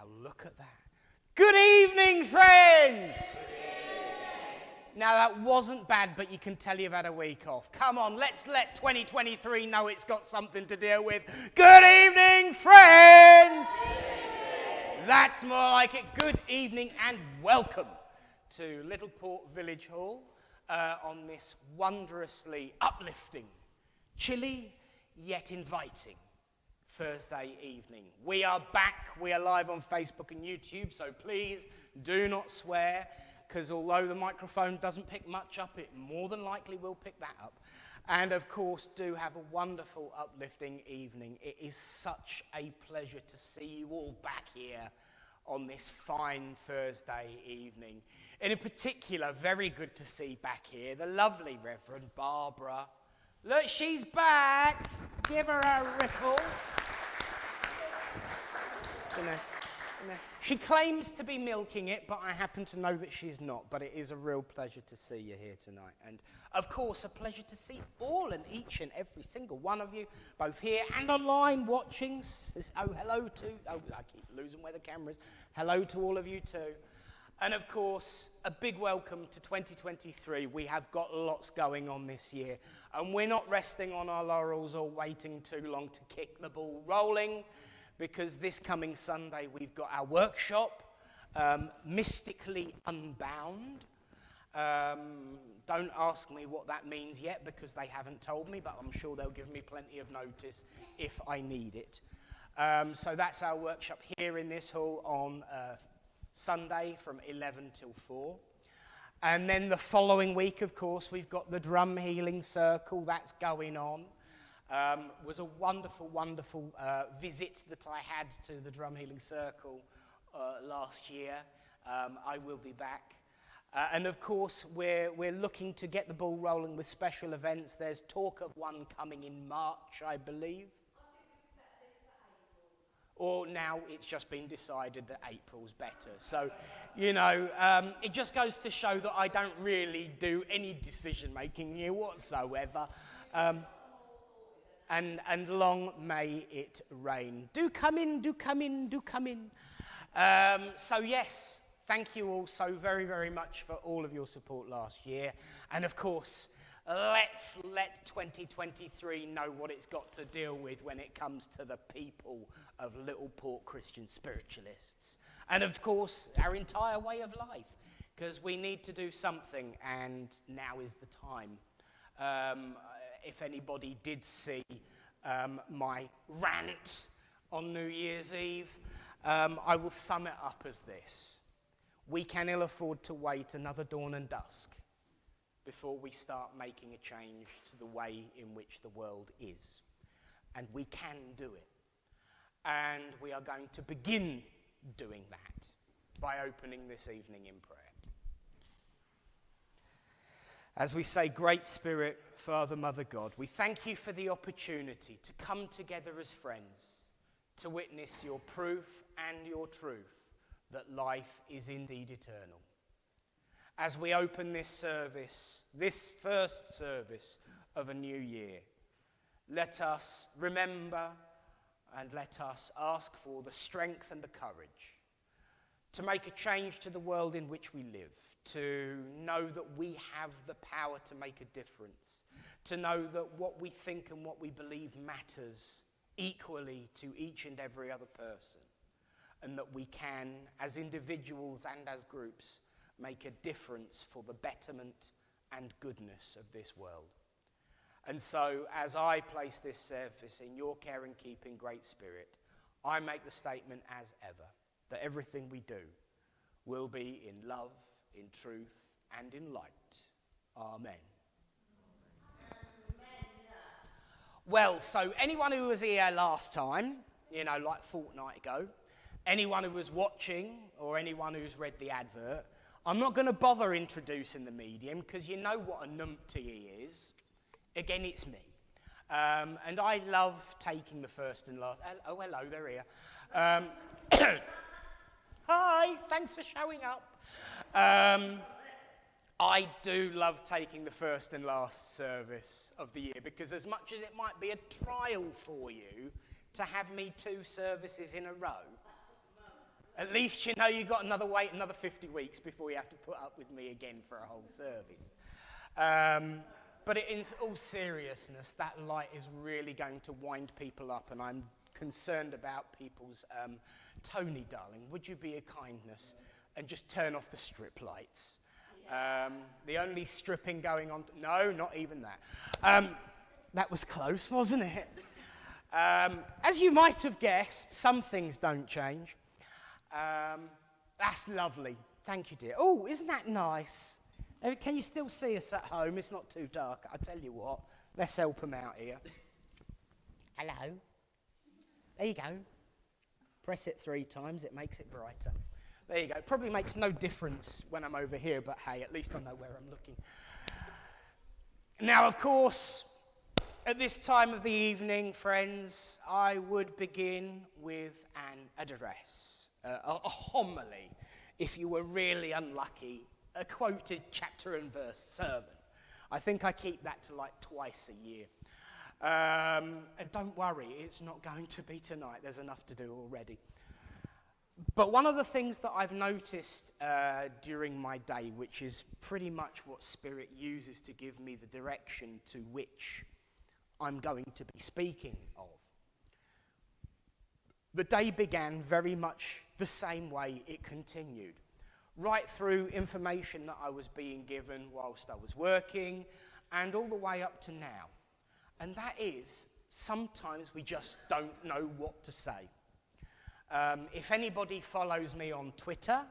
look at that. Good evening, friends! Now, that wasn't bad, but you can tell you've had a week off. Come on, let's let 2023 know it's got something to deal with. Good evening, friends! That's more like it. Good evening and welcome to Littleport Village Hall on this wondrously uplifting, chilly yet inviting Thursday evening. We are back. We are live on Facebook and YouTube, so please do not swear, because although the microphone doesn't pick much up, it more than likely will pick that up. And of course, do have a wonderful, uplifting evening. It is such a pleasure to see you all back here on this fine Thursday evening. And in particular, very good to see back here the lovely Reverend Barbara. Look, she's back. Give her a ripple. She claims to be milking it, but I happen to know that she's not. But it is a real pleasure to see you here tonight. And, of course, a pleasure to see all and each and every single one of you, both here and online watching. Oh, hello to... Oh, I keep losing where the camera is. Hello to all of you too. And, of course, a big welcome to 2023. We have got lots going on this year. And we're not resting on our laurels or waiting too long to kick the ball rolling, because this coming Sunday we've got our workshop, Mystically Unbound. Don't ask me what that means yet, because they haven't told me, but I'm sure they'll give me plenty of notice if I need it. So that's our workshop here in this hall on Sunday from 11 till 4. And then the following week, of course, we've got the Drum Healing Circle. That's going on. Was a wonderful, wonderful visit that I had to the Drum Healing Circle last year. I will be back. And of course, we're looking to get the ball rolling with special events. There's talk of one coming in March, I believe. Or now it's just been decided that April's better. So, you know, it just goes to show that I don't really do any decision-making here whatsoever. And long may it rain. Do come in, do come in, do come in. So yes, thank you all so very, very much for all of your support last year. And of course, let's let 2023 know what it's got to deal with when it comes to the people of Littleport Christian Spiritualists. And of course, our entire way of life, because we need to do something, and now is the time. If anybody did see my rant on New Year's Eve, I will sum it up as this. We can ill afford to wait another dawn and dusk before we start making a change to the way in which the world is. And we can do it. And we are going to begin doing that by opening this evening in prayer. As we say, Great Spirit, Father, Mother, God, we thank you for the opportunity to come together as friends, to witness your proof and your truth that life is indeed eternal. As we open this service, this first service of a new year, let us remember and let us ask for the strength and the courage to make a change to the world in which we live, to know that we have the power to make a difference, to know that what we think and what we believe matters equally to each and every other person, and that we can, as individuals and as groups, make a difference for the betterment and goodness of this world. And so, as I place this service in your care and keeping, Great Spirit, I make the statement as ever, that everything we do will be in love, in truth, and in light. Amen. Well, so anyone who was here last time, like a fortnight ago, anyone who was watching, or anyone who's read the advert, I'm not going to bother introducing the medium, because you know what a numpty he is. Again, it's me. And I love taking the first and last... Oh, hello, they're here. Hi, thanks for showing up. I do love taking the first and last service of the year, because as much as it might be a trial for you to have me 2 services in a row, At least you know you've got wait another 50 weeks before you have to put up with me again for a whole service. But in all seriousness, that light is really going to wind people up, and I'm concerned about people's... Tony, darling, would you be a kindness and just turn off the strip lights? The only stripping going on... No, not even that. That was close, wasn't it? As you might have guessed, some things don't change. That's lovely. Thank you, dear. Oh, isn't that nice? Can you still see us at home? It's not too dark. I tell you what, let's help them out here. Hello. There you go. Press it 3 times, it makes it brighter. There you go. Probably makes no difference when I'm over here, but hey, at least I know where I'm looking. Now, of course, at this time of the evening, friends, I would begin with an address, a homily, if you were really unlucky, a quoted chapter and verse sermon. I think I keep that to like twice a year. And don't worry, it's not going to be tonight. There's enough to do already. But one of the things that I've noticed during my day, which is pretty much what Spirit uses to give me the direction to which I'm going to be speaking of. The day began very much the same way it continued. Right through information that I was being given whilst I was working, and all the way up to now. And that is, sometimes we just don't know what to say. If anybody follows me on Twitter,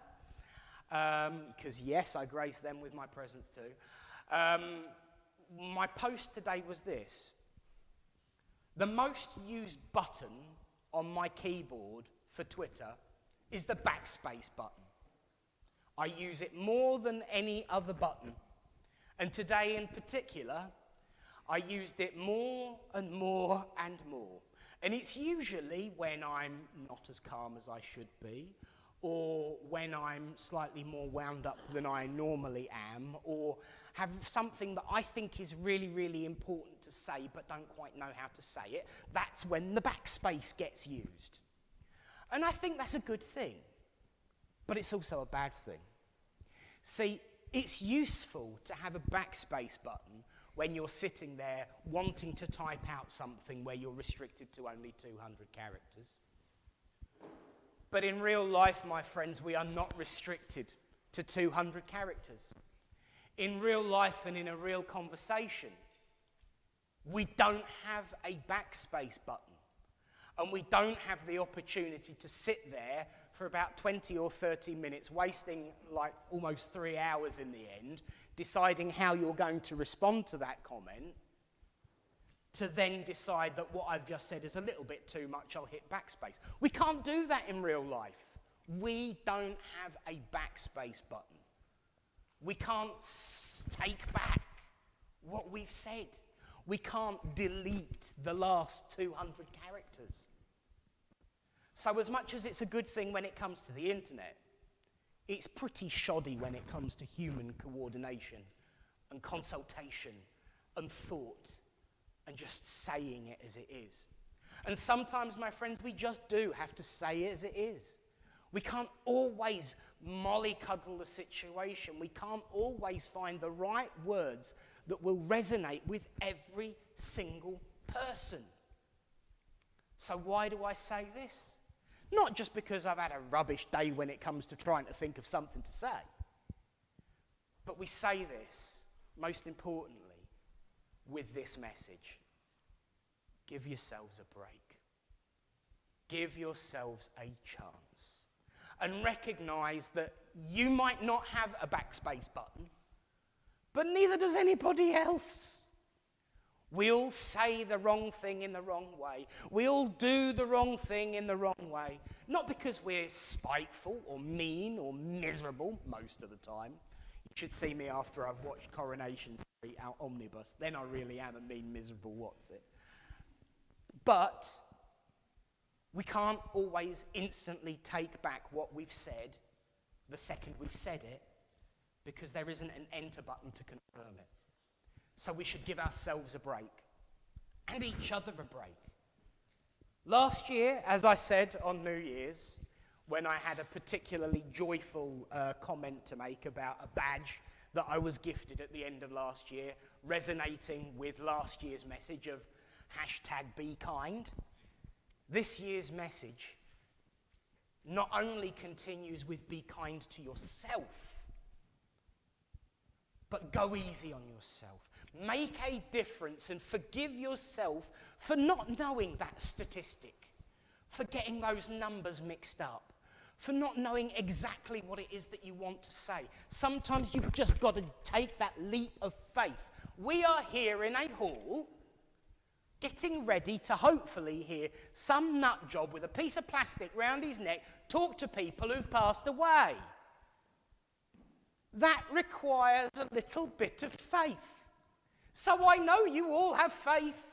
because yes, I grace them with my presence too, my post today was this. The most used button on my keyboard for Twitter is the backspace button. I use it more than any other button. And today in particular, I used it more and more and more. And it's usually when I'm not as calm as I should be, or when I'm slightly more wound up than I normally am, or have something that I think is really, really important to say but don't quite know how to say it. That's when the backspace gets used. And I think that's a good thing. But it's also a bad thing. See, it's useful to have a backspace button when you're sitting there wanting to type out something where you're restricted to only 200 characters. But in real life, my friends, we are not restricted to 200 characters. In real life and in a real conversation, we don't have a backspace button. And we don't have the opportunity to sit there for about 20 or 30 minutes, wasting like almost 3 hours in the end, deciding how you're going to respond to that comment, to then decide that what I've just said is a little bit too much, I'll hit backspace. We can't do that in real life. We don't have a backspace button. We can't take back what we've said. We can't delete the last 200 characters. So as much as it's a good thing when it comes to the internet, it's pretty shoddy when it comes to human coordination and consultation and thought and just saying it as it is. And sometimes, my friends, we just do have to say it as it is. We can't always mollycoddle the situation. We can't always find the right words that will resonate with every single person. So why do I say this? Not just because I've had a rubbish day when it comes to trying to think of something to say. But we say this, most importantly, with this message. Give yourselves a break. Give yourselves a chance. And recognize that you might not have a backspace button, but neither does anybody else. We all say the wrong thing in the wrong way. We all do the wrong thing in the wrong way. Not because we're spiteful or mean or miserable most of the time. You should see me after I've watched Coronation Street out Omnibus. Then I really am a mean, miserable what's it. But we can't always instantly take back what we've said the second we've said it, because there isn't an enter button to confirm it. So we should give ourselves a break and each other a break. Last year, as I said on New Year's, when I had a particularly joyful comment to make about a badge that I was gifted at the end of last year, resonating with last year's message of #BeKind. This year's message not only continues with be kind to yourself, but go easy on yourself. Make a difference and forgive yourself for not knowing that statistic, for getting those numbers mixed up, for not knowing exactly what it is that you want to say. Sometimes you've just got to take that leap of faith. We are here in a hall, getting ready to hopefully hear some nut job with a piece of plastic round his neck talk to people who've passed away. That requires a little bit of faith. So I know you all have faith.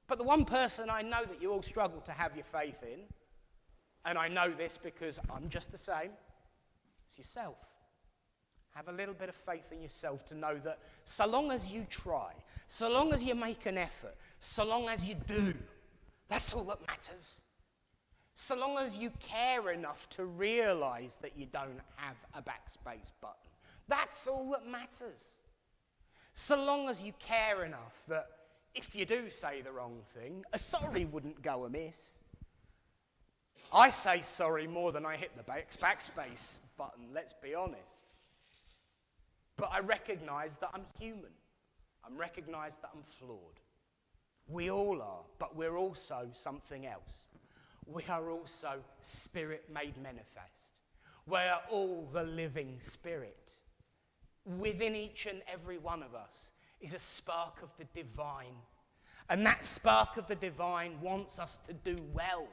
But the one person I know that you all struggle to have your faith in, and I know this because I'm just the same, it's yourself. Have a little bit of faith in yourself to know that so long as you try, so long as you make an effort, so long as you do, that's all that matters. So long as you care enough to realize that you don't have a backspace button, that's all that matters. So long as you care enough that if you do say the wrong thing, a sorry wouldn't go amiss. I say sorry more than I hit the backspace button, let's be honest. But I recognize that I'm human. I recognize that I'm flawed. We all are, but we're also something else. We are also spirit made manifest. We are all the living spirit. Within each and every one of us is a spark of the divine. And that spark of the divine wants us to do well.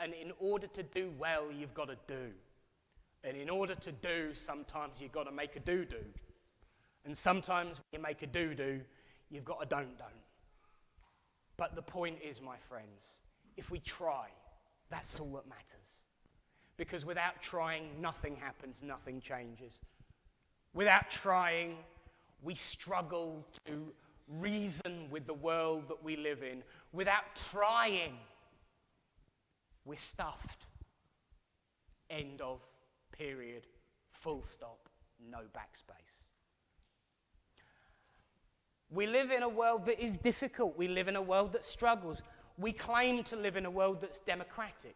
And in order to do well, you've got to do. And in order to do, sometimes you've got to make a do-do. And sometimes when you make a do-do, you've got a don't-don't. But the point is, my friends, if we try, that's all that matters. Because without trying, nothing happens, nothing changes. Without trying, we struggle to reason with the world that we live in. Without trying, we're stuffed. End of, period, full stop, no backspace. We live in a world that is difficult. We live in a world that struggles. We claim to live in a world that's democratic.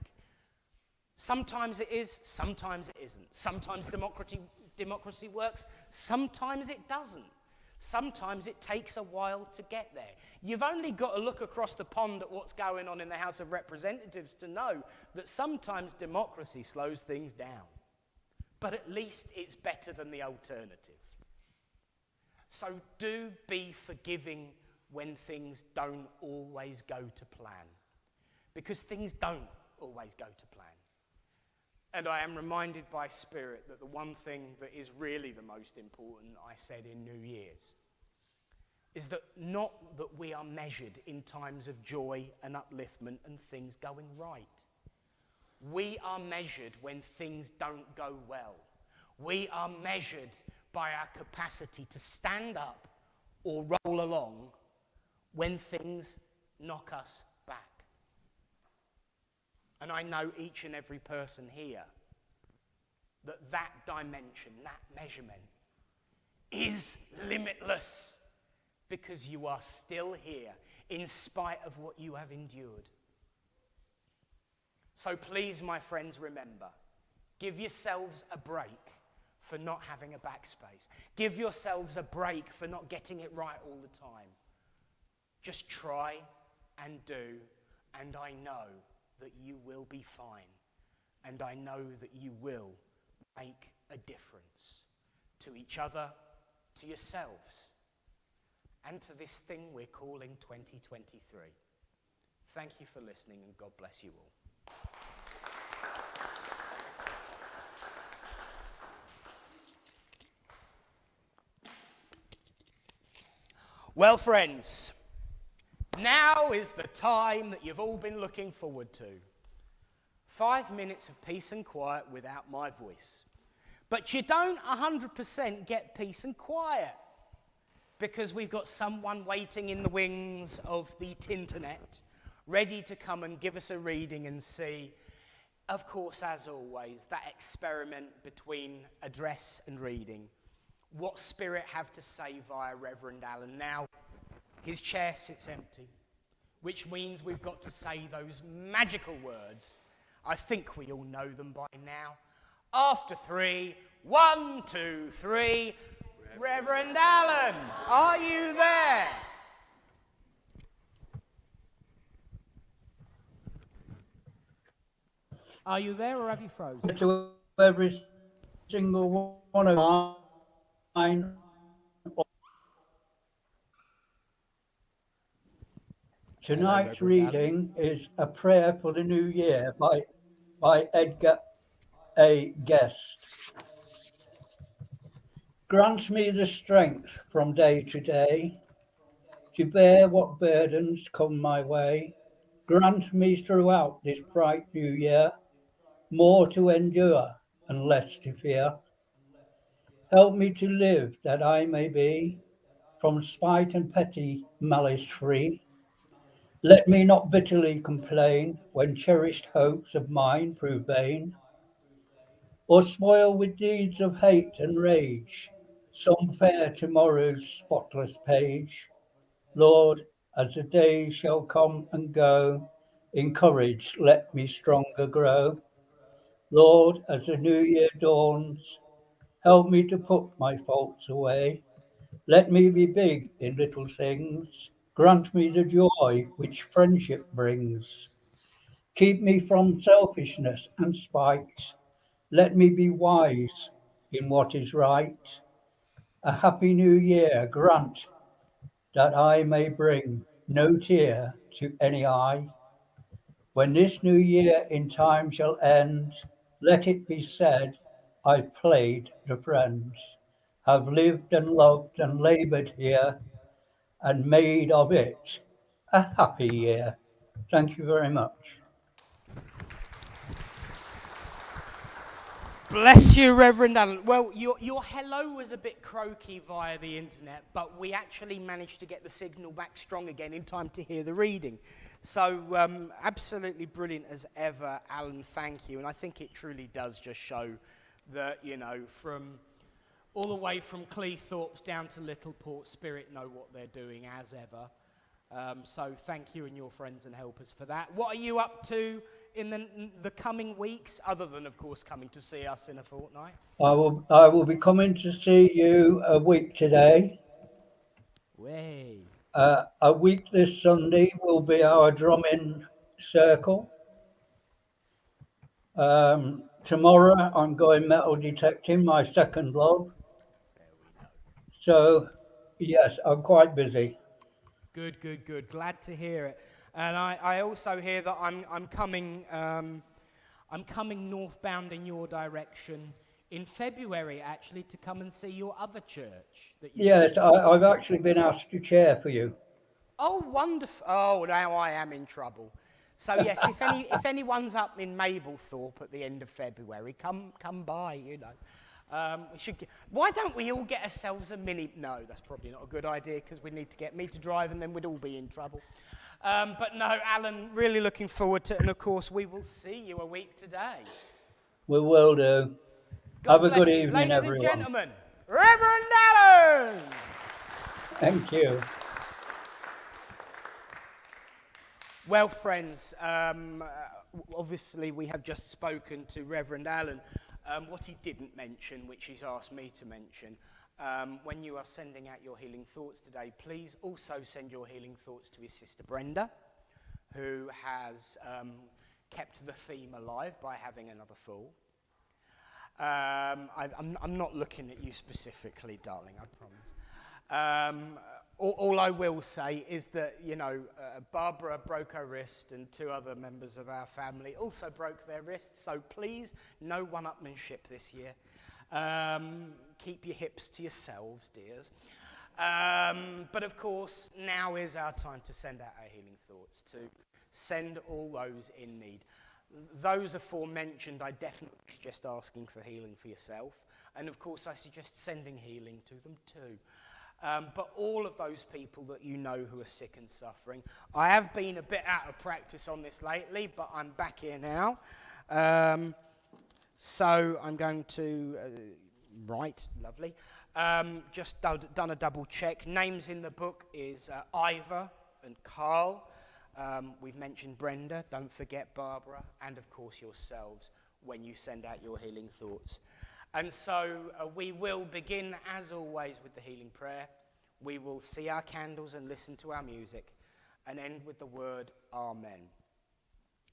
Sometimes it is, sometimes it isn't. Sometimes democracy works, sometimes it doesn't. Sometimes it takes a while to get there. You've only got to look across the pond at what's going on in the House of Representatives to know that sometimes democracy slows things down. But at least it's better than the alternative. So do be forgiving when things don't always go to plan. Because things don't always go to plan. And I am reminded by Spirit that the one thing that is really the most important, I said in New Year's, is that not that we are measured in times of joy and upliftment and things going right. We are measured when things don't go well. We are measured by our capacity to stand up or roll along when things knock us back. And I know each and every person here that dimension, that measurement is limitless because you are still here in spite of what you have endured. So please, my friends, remember, give yourselves a break for not having a backspace. Give yourselves a break for not getting it right all the time. Just try and do, and I know that you will be fine. And I know that you will make a difference to each other, to yourselves, and to this thing we're calling 2023. Thank you for listening, and God bless you all. Well, friends, now is the time that you've all been looking forward to. 5 minutes of peace and quiet without my voice. But you don't 100% get peace and quiet because we've got someone waiting in the wings of the Tinternet, ready to come and give us a reading and see, of course, as always, that experiment between address and reading. What Spirit have to say via Reverend Alan. Now, his chair sits empty, which means we've got to say those magical words. I think we all know them by now. After 3, 1, 2, 3. Reverend Alan, are you there? Are you there, or have you frozen? To every single one of mine. Tonight's reading is A Prayer for the New Year by Edgar A. Guest. Grant me the strength from day to day to bear what burdens come my way. Grant me throughout this bright new year more to endure and less to fear. Help me to live that I may be from spite and petty malice free. Let me not bitterly complain when cherished hopes of mine prove vain, or spoil with deeds of hate and rage some fair tomorrow's spotless page. Lord, as the days shall come and go, in courage let me stronger grow. Lord, as the new year dawns, help me to put my faults away. Let me be big in little things. Grant me the joy which friendship brings. Keep me from selfishness and spite. Let me be wise in what is right. A happy new year grant that I may bring no tear to any eye. When this new year in time shall end, let it be said, I've played the friends, have lived and loved and laboured here, and made of it a happy year. Thank you very much. Bless you, Reverend Alan. Well, your hello was a bit croaky via the internet, but we actually managed to get the signal back strong again in time to hear the reading. So, absolutely brilliant as ever, Alan, thank you. And I think it truly does just show that, you know, from all the way from Cleethorpes down to Littleport, Spirit know what they're doing as ever. So thank you and your friends and helpers for that. What are you up to in the coming weeks, other than, of course, coming to see us in a fortnight? I will be coming to see you a week today. Way. A week this Sunday will be our drumming circle. Tomorrow I'm going metal detecting, my second love. So, yes, I'm quite busy. Good. Glad to hear it. And I also hear that I'm coming northbound in your direction in February, actually, to come and see your other church. Yes, I've actually been asked to chair for you. Oh, wonderful. Oh, now I am in trouble. So, yes, if anyone's up in Mablethorpe at the end of February, come by, you know. Why don't we all get ourselves a mini... No, that's probably not a good idea, because we need to get me to drive and then we'd all be in trouble. But no, Alan, really looking forward to it. And, of course, we will see you a week today. We will do. God Have a good bless you. evening, Ladies everyone. and gentlemen, Reverend Alan! Thank you. Well, friends, obviously we have just spoken to Reverend Alan. What he didn't mention, which he's asked me to mention, when you are sending out your healing thoughts today, please also send your healing thoughts to his sister Brenda, who has kept the theme alive by having another fall. I'm not looking at you specifically, darling, I promise. All I will say is that, you know, Barbara broke her wrist and 2 other members of our family also broke their wrists, so please, no one-upmanship this year. Keep your hips to yourselves, dears. But of course, now is our time to send out our healing thoughts, to send all those in need. Those aforementioned, I definitely suggest asking for healing for yourself. And of course, I suggest sending healing to them too. but all of those people that you know who are sick and suffering. I have been a bit out of practice on this lately, but I'm back here now. So I'm going to, right, lovely. Just done a double check. Names in the book is Ivor and Carl. We've mentioned Brenda. Don't forget Barbara. And, of course, yourselves when you send out your healing thoughts. And so we will begin, as always, with the healing prayer. We will see our candles and listen to our music and end with the word Amen.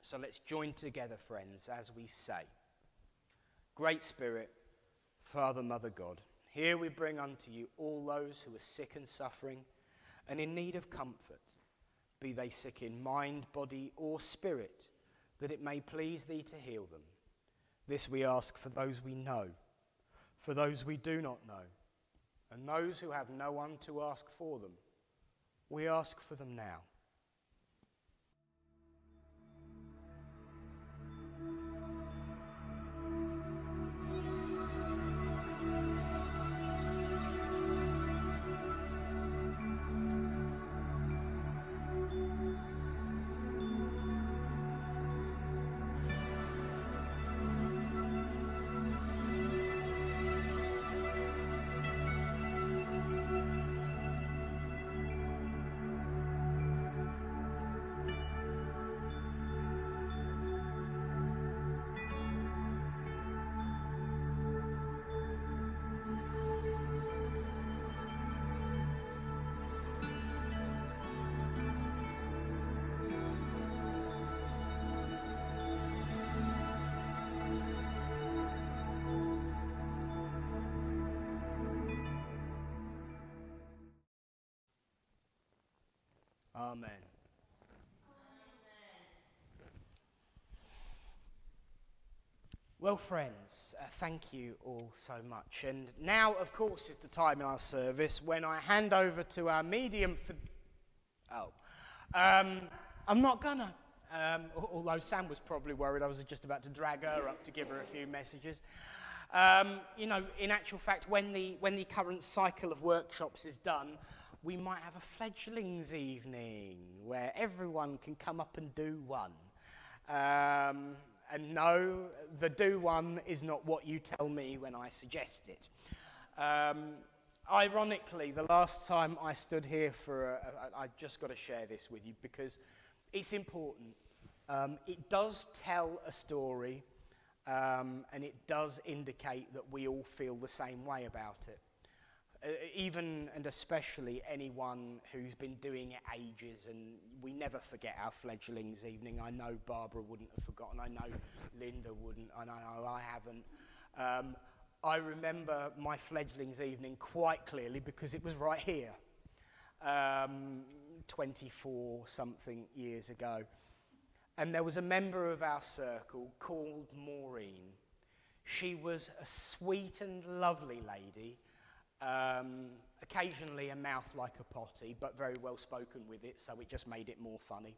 So let's join together, friends, as we say, Great Spirit, Father, Mother, God, here we bring unto you all those who are sick and suffering and in need of comfort, be they sick in mind, body, or spirit, that it may please thee to heal them. This we ask for those we know, for those we do not know, and those who have no one to ask for them. We ask for them now. Amen. Well, friends, thank you all so much. And now, of course, is the time in our service when I hand over to our medium for... I'm not gonna. Although Sam was probably worried I was just about to drag her up to give her a few messages. In actual fact, when the current cycle of workshops is done, we might have a fledglings evening where everyone can come up and do one. And no, the do one is not what you tell me when I suggest it. Ironically, the last time I stood here I just got to share this with you because it's important. It does tell a story, and it does indicate that we all feel the same way about it. Even and especially anyone who's been doing it ages, and we never forget our fledglings evening. I know Barbara wouldn't have forgotten. I know Linda wouldn't. I know I haven't. I remember my fledglings evening quite clearly because it was right here, 24 something years ago. And there was a member of our circle called Maureen. She was a sweet and lovely lady. Occasionally a mouth like a potty, but very well spoken with it, so it just made it more funny.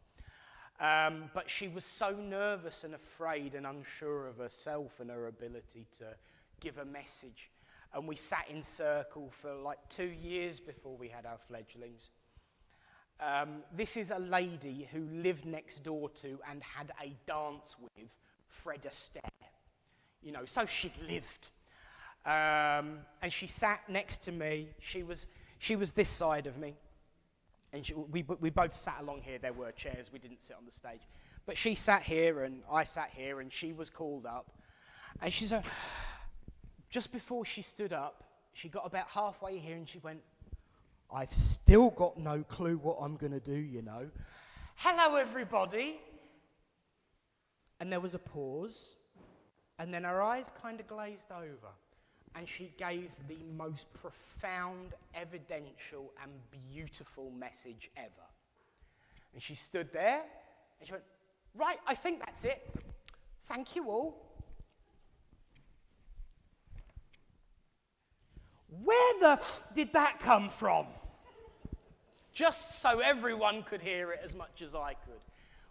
But she was so nervous and afraid and unsure of herself and her ability to give a message. And we sat in circle for like 2 years before we had our fledglings. This is a lady who lived next door to and had a dance with Fred Astaire. So she'd lived. And she sat next to me. She was this side of me, and we both sat along here. There were chairs. We didn't sit on the stage, but she sat here and I sat here, and she was called up. And she said, just before she stood up, she got about halfway here, and she went, "I've still got no clue what I'm going to do. Hello, everybody." And there was a pause, and then her eyes kind of glazed over. And she gave the most profound, evidential, and beautiful message ever. And she stood there, and she went, "Right, I think that's it. Thank you all." Where did that come from? Just so everyone could hear it as much as I could.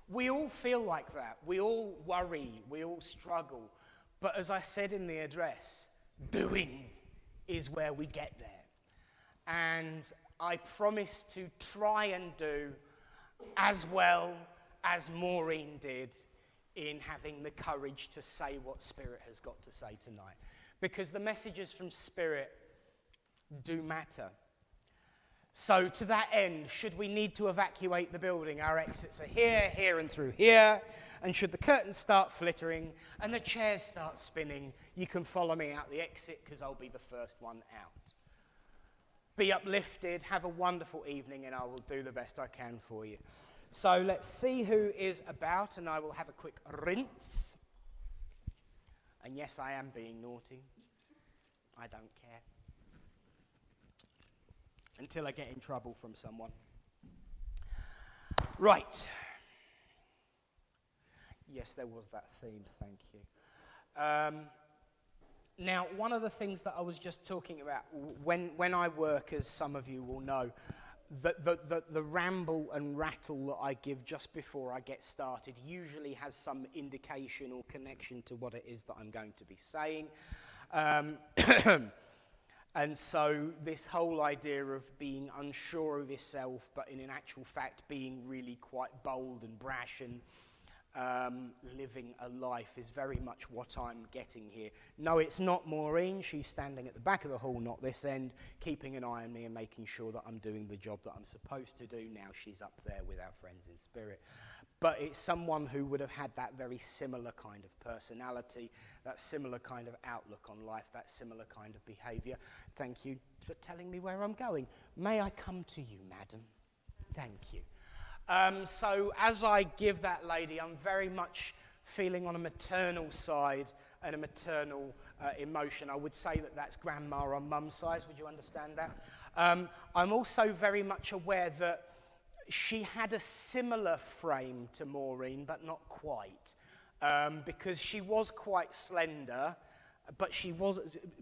We all feel like that. We all worry. We all struggle. But as I said in the address, doing is where we get there. and I promise to try and do as well as Maureen did in having the courage to say what Spirit has got to say tonight. Because the messages from Spirit do matter. So to that end, should we need to evacuate the building, our exits are here, here and through here. And should the curtains start flittering and the chairs start spinning, you can follow me out the exit because I'll be the first one out. Be uplifted, have a wonderful evening, and I will do the best I can for you. So let's see who is about, and I will have a quick rinse. And yes, I am being naughty. I don't care. Until I get in trouble from someone. Right. Yes, there was that theme, thank you. Now, one of the things that I was just talking about, when I work, as some of you will know, the ramble and rattle that I give just before I get started usually has some indication or connection to what it is that I'm going to be saying. And so this whole idea of being unsure of yourself, but in actual fact being really quite bold and brash and living a life is very much what I'm getting here. No, it's not Maureen. She's standing at the back of the hall, not this end, keeping an eye on me and making sure that I'm doing the job that I'm supposed to do. Now she's up there with our friends in spirit. But it's someone who would have had that very similar kind of personality, that similar kind of outlook on life, that similar kind of behaviour. Thank you for telling me where I'm going. May I come to you, madam? Thank you. So as I give that lady, I'm very much feeling on a maternal side and a maternal emotion. I would say that that's grandma on mum's side. Would you understand that? I'm also very much aware that she had a similar frame to Maureen, but not quite, because she was quite slender, but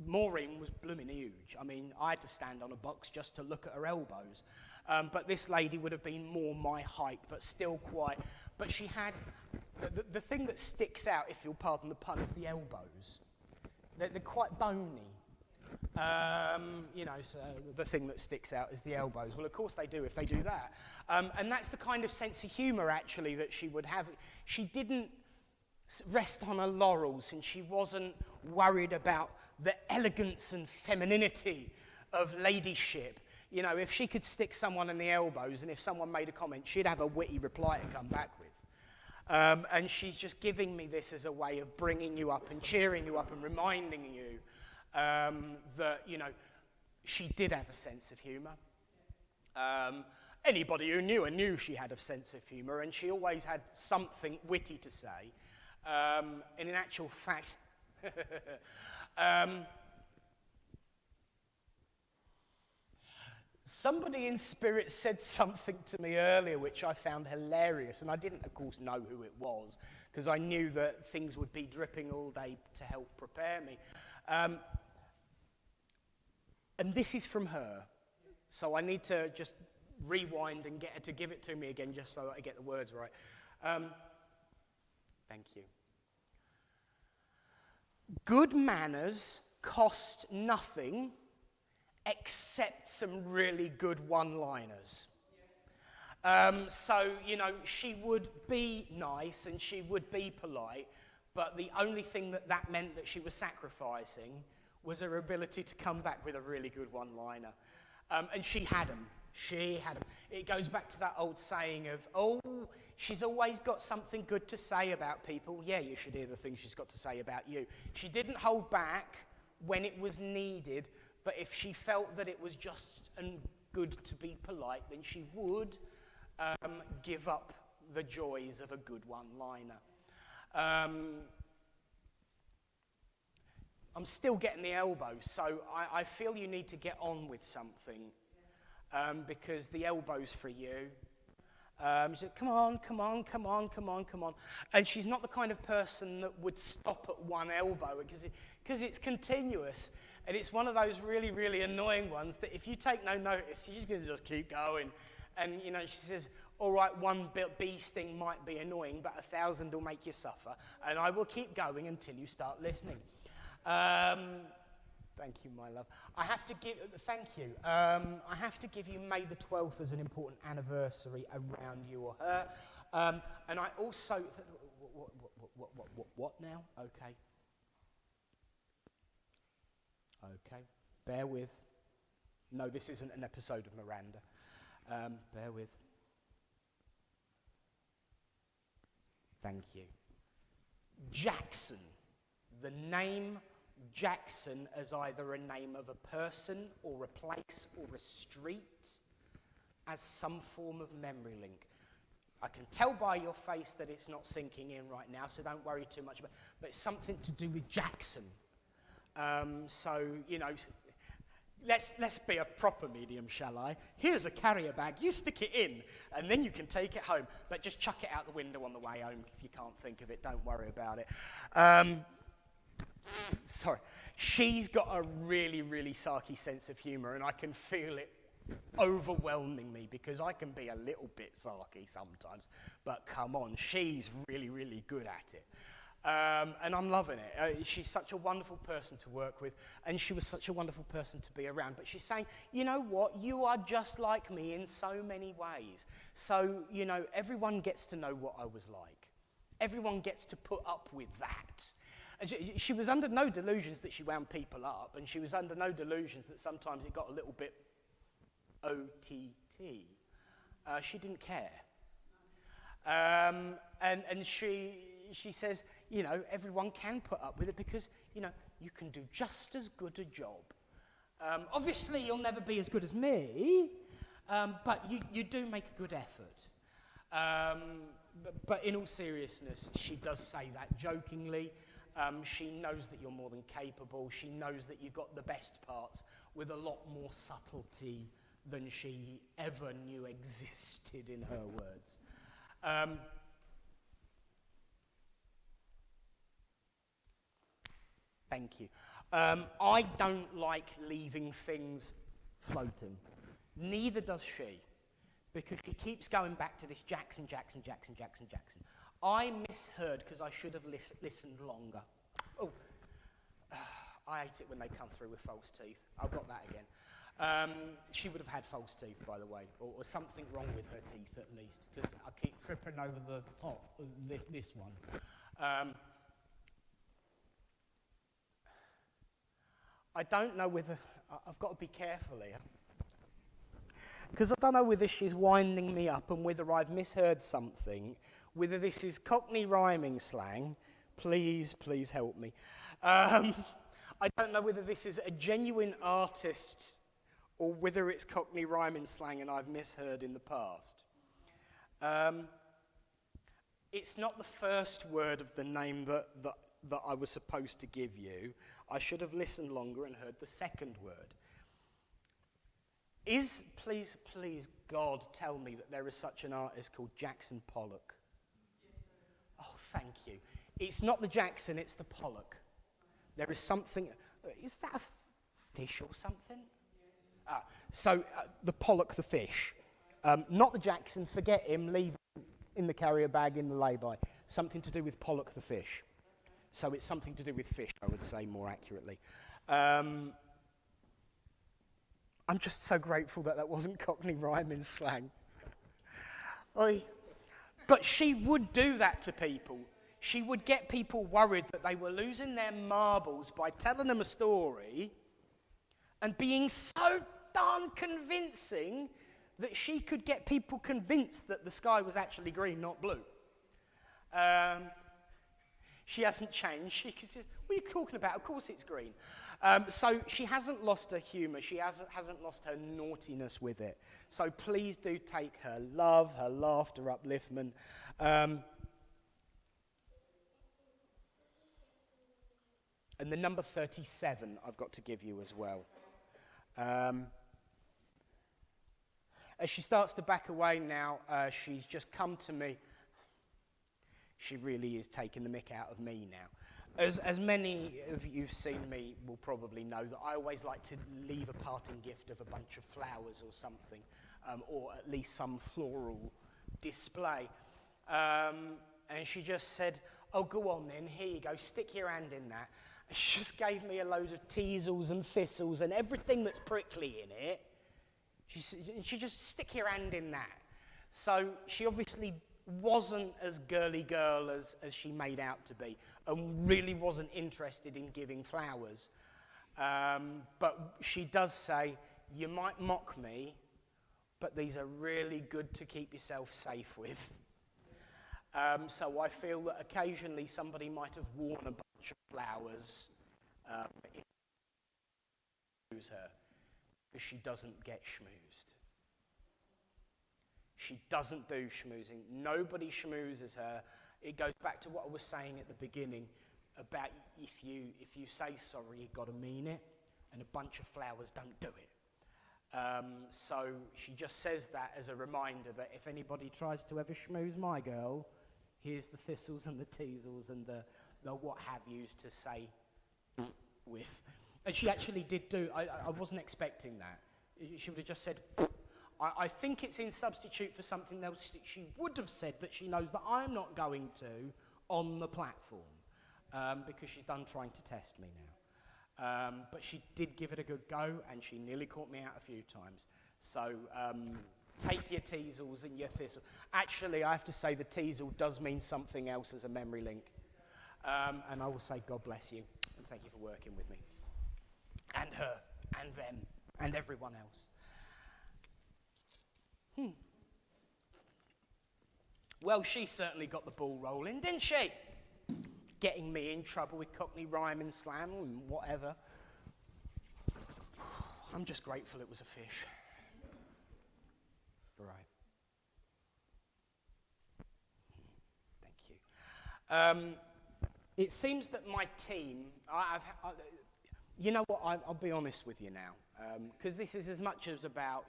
Maureen was blooming huge. I mean, I had to stand on a box just to look at her elbows. But this lady would have been more my height, but still quite. But she had, the thing that sticks out, if you'll pardon the pun, is the elbows. They're quite bony. So the thing that sticks out is the elbows. Well, of course they do if they do that. And that's the kind of sense of humour, actually, that she would have. She didn't rest on her laurels, and she wasn't worried about the elegance and femininity of ladyship. You know, if she could stick someone in the elbows, and if someone made a comment, she'd have a witty reply to come back with. And she's just giving me this as a way of bringing you up and cheering you up and reminding you that, she did have a sense of humour. Anybody who knew her knew she had a sense of humour, and she always had something witty to say. And in actual fact, somebody in spirit said something to me earlier which I found hilarious, and I didn't, of course, know who it was, because I knew that things would be dripping all day to help prepare me. And this is from her, so I need to just rewind and get her to give it to me again just so that I get the words right. Thank you. Good manners cost nothing except some really good one-liners. So, she would be nice and she would be polite, but the only thing that meant that she was sacrificing was her ability to come back with a really good one-liner. And she had them. She had them. It goes back to that old saying of, she's always got something good to say about people. Yeah, you should hear the things she's got to say about you. She didn't hold back when it was needed, but if she felt that it was just and good to be polite, then she would give up the joys of a good one-liner. I'm still getting the elbows, so I feel you need to get on with something, because the elbow's for you. She said, come on. And she's not the kind of person that would stop at one elbow, because it's continuous. And it's one of those really, really annoying ones that if you take no notice, she's going to just keep going. And, she says, all right, one bee sting might be annoying, but 1,000 will make you suffer. And I will keep going until you start listening. Thank you, my love. Thank you. I have to give you May the 12th as an important anniversary around you or her. And I also, what now? Okay. Okay, bear with. No, this isn't an episode of Miranda. Bear with. Thank you. Jackson. The name Jackson as either a name of a person or a place or a street as some form of memory link. I can tell by your face that it's not sinking in right now, so don't worry too much about it. But it's something to do with Jackson. So, you know, let's be a proper medium, shall I? Here's a carrier bag. You stick it in, and then you can take it home. But just chuck it out the window on the way home if you can't think of it. Don't worry about it. Sorry. She's got a really, really sarky sense of humour, and I can feel it overwhelming me because I can be a little bit sarky sometimes. But come on, she's really, really good at it. And I'm loving it. She's such a wonderful person to work with, and she was such a wonderful person to be around. But she's saying, you know what, you are just like me in so many ways. So, you know, everyone gets to know what I was like. Everyone gets to put up with that. And she was under no delusions that she wound people up, and she was under no delusions that sometimes it got a little bit OTT. She didn't care. And she says, you know, everyone can put up with it because, you know, you can do just as good a job. Obviously, you'll never be as good as me, but you do make a good effort. But in all seriousness, she does say that jokingly. She knows that you're more than capable. She knows that you've got the best parts with a lot more subtlety than she ever knew existed in her words. Thank you. I don't like leaving things floating. Neither does she, because she keeps going back to this Jackson. I misheard because I should have listened longer. Oh, I hate it when they come through with false teeth. I've got that again. She would have had false teeth, by the way, or something wrong with her teeth at least, because I keep tripping over the top of this one. I don't know whether, I've got to be careful here, because I don't know whether she's winding me up and whether I've misheard something, whether this is Cockney rhyming slang. Please help me. I don't know whether this is a genuine artist or whether it's Cockney rhyming slang and I've misheard in the past. It's not the first word of the name that I was supposed to give you. I should have listened longer and heard the second word. Please, God, tell me that there is such an artist called Jackson Pollock. Oh, thank you. It's not the Jackson, it's the Pollock. There is something, is that a fish or something? So the Pollock the fish. Not the Jackson, forget him, leave him in the carrier bag in the lay-by. Something to do with Pollock the fish. So it's something to do with fish, I would say more accurately. I'm just so grateful that wasn't Cockney rhyming slang. But she would do that to people. She would get people worried that they were losing their marbles by telling them a story and being so darn convincing that she could get people convinced that the sky was actually green, not blue. She hasn't changed. She says, what are you talking about? Of course it's green. So she hasn't lost her humour. She hasn't lost her naughtiness with it. So please do take her love, her laughter, upliftment. And the number 37 I've got to give you as well. As she starts to back away now, she's just come to me. She really is taking the mick out of me now. As many of you've seen me will probably know that I always like to leave a parting gift of a bunch of flowers or something, or at least some floral display. And she just said, oh, go on then, here you go, stick your hand in that. She just gave me a load of teasels and thistles and everything that's prickly in it. She just stick your hand in that. So she obviously wasn't as girly girl as she made out to be, and really wasn't interested in giving flowers. But she does say, you might mock me, but these are really good to keep yourself safe with. So I feel that occasionally somebody might have worn a bunch of flowers if she schmoos her, because she doesn't get schmoozed. She doesn't do schmoozing. Nobody schmoozes her. It goes back to what I was saying at the beginning about if you say sorry, you've got to mean it, and a bunch of flowers don't do it. So she just says that as a reminder that if anybody tries to ever schmooze my girl, here's the thistles and the teasels and the what have yous to say with. And she actually did do, I wasn't expecting that. She would have just said, I think it's in substitute for something else that she would have said that she knows that I'm not going to on the platform, because she's done trying to test me now. But she did give it a good go, and she nearly caught me out a few times. So take your teasels and your thistle. Actually, I have to say the teasel does mean something else as a memory link. And I will say God bless you, and thank you for working with me. And her, and them, and everyone else. Well, she certainly got the ball rolling, didn't she? Getting me in trouble with Cockney rhyme and slam and whatever. I'm just grateful it was a fish. Right. Thank you. It seems that my team, you know what, I'll be honest with you now, because this is as much as about,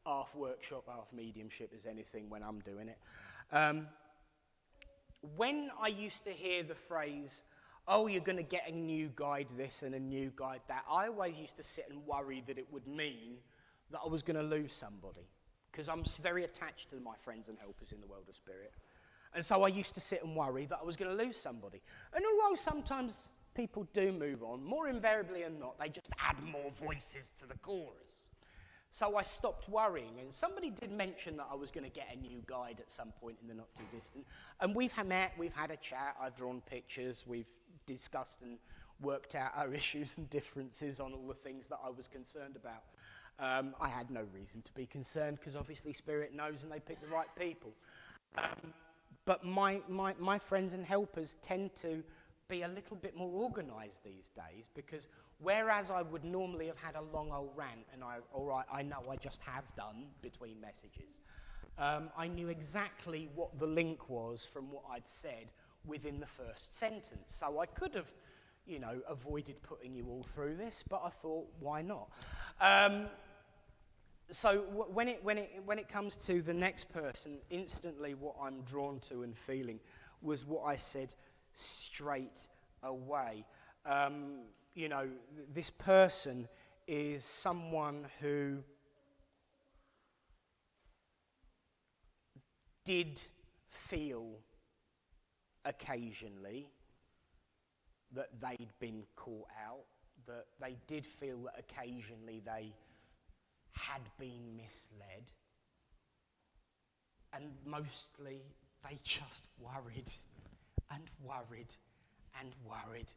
half workshop, half mediumship as anything when I'm doing it. When I used to hear the phrase, oh, you're going to get a new guide this and a new guide that, I always used to sit and worry that it would mean that I was going to lose somebody, because I'm very attached to my friends and helpers in the world of spirit. And so I used to sit and worry that I was going to lose somebody. And although sometimes people do move on, more invariably than not, they just add more voices to the chorus. So I stopped worrying, and somebody did mention that I was going to get a new guide at some point in the not too distant. And we've met, we've had a chat, I've drawn pictures, we've discussed and worked out our issues and differences on all the things that I was concerned about. I had no reason to be concerned, because obviously Spirit knows and they pick the right people. But my friends and helpers tend to be a little bit more organised these days, because whereas I would normally have had a long old rant, and I know I just have done between messages, I knew exactly what the link was from what I'd said within the first sentence. So I could have, avoided putting you all through this, but I thought, why not? So when it comes to the next person, instantly what I'm drawn to and feeling was what I said straight away. This person is someone who did feel occasionally that they'd been caught out, that they did feel that occasionally they had been misled, and mostly they just worried and worried and worried.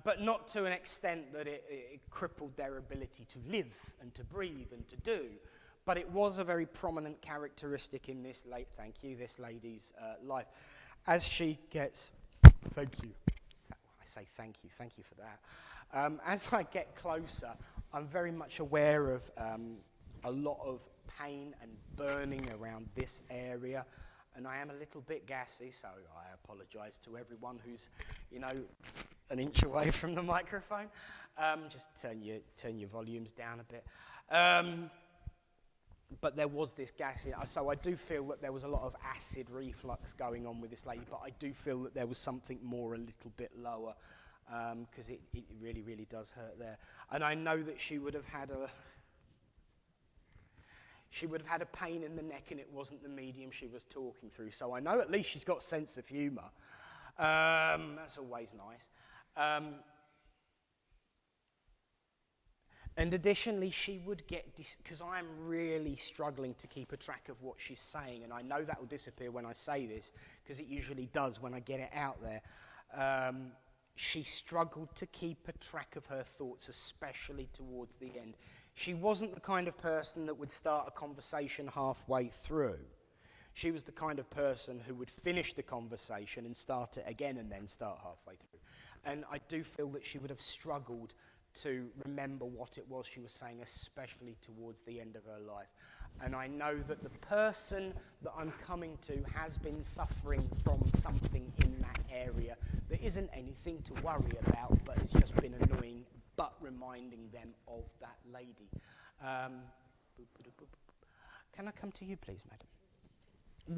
But not to an extent that it crippled their ability to live and to breathe and to do. But it was a very prominent characteristic in this this lady's life. As she gets, thank you. I say thank you for that. As I get closer, I'm very much aware of a lot of pain and burning around this area. And I am a little bit gassy, so I apologise to everyone who's, an inch away from the microphone. Just turn your volumes down a bit. But there was this gas, so I do feel that there was a lot of acid reflux going on with this lady, but I do feel that there was something more a little bit lower, because it really, really does hurt there. And I know that she would have had a pain in the neck, and it wasn't the medium she was talking through. So I know at least she's got sense of humour. That's always nice. And additionally, she would get, because I'm really struggling to keep a track of what she's saying, and I know that will disappear when I say this, because it usually does when I get it out there. She struggled to keep a track of her thoughts, especially towards the end. She wasn't the kind of person that would start a conversation halfway through. She was the kind of person who would finish the conversation and start it again and then start halfway through. And I do feel that she would have struggled to remember what it was she was saying, especially towards the end of her life. And I know that the person that I'm coming to has been suffering from something in that area that isn't anything to worry about, but it's just been annoying, but reminding them of that lady. Can I come to you, please, madam?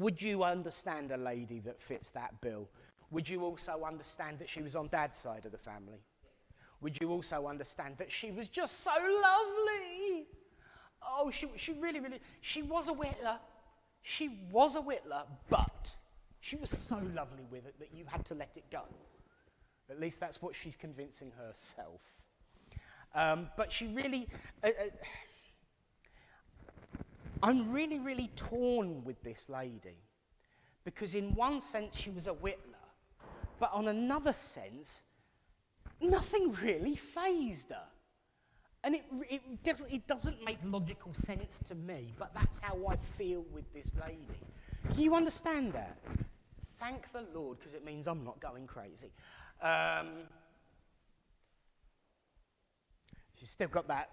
Would you understand a lady that fits that bill? Would you also understand that she was on Dad's side of the family? Would you also understand that she was just so lovely? Oh, she really, she was a whittler. She was a whittler, but she was so lovely with it that you had to let it go. At least that's what she's convincing herself. But she really... I'm really, really torn with this lady. Because in one sense, she was a whittler. But on another sense... nothing really fazed her. And it doesn't make logical sense to me, but that's how I feel with this lady. Can you understand that? Thank the Lord, because it means I'm not going crazy. She's still got that.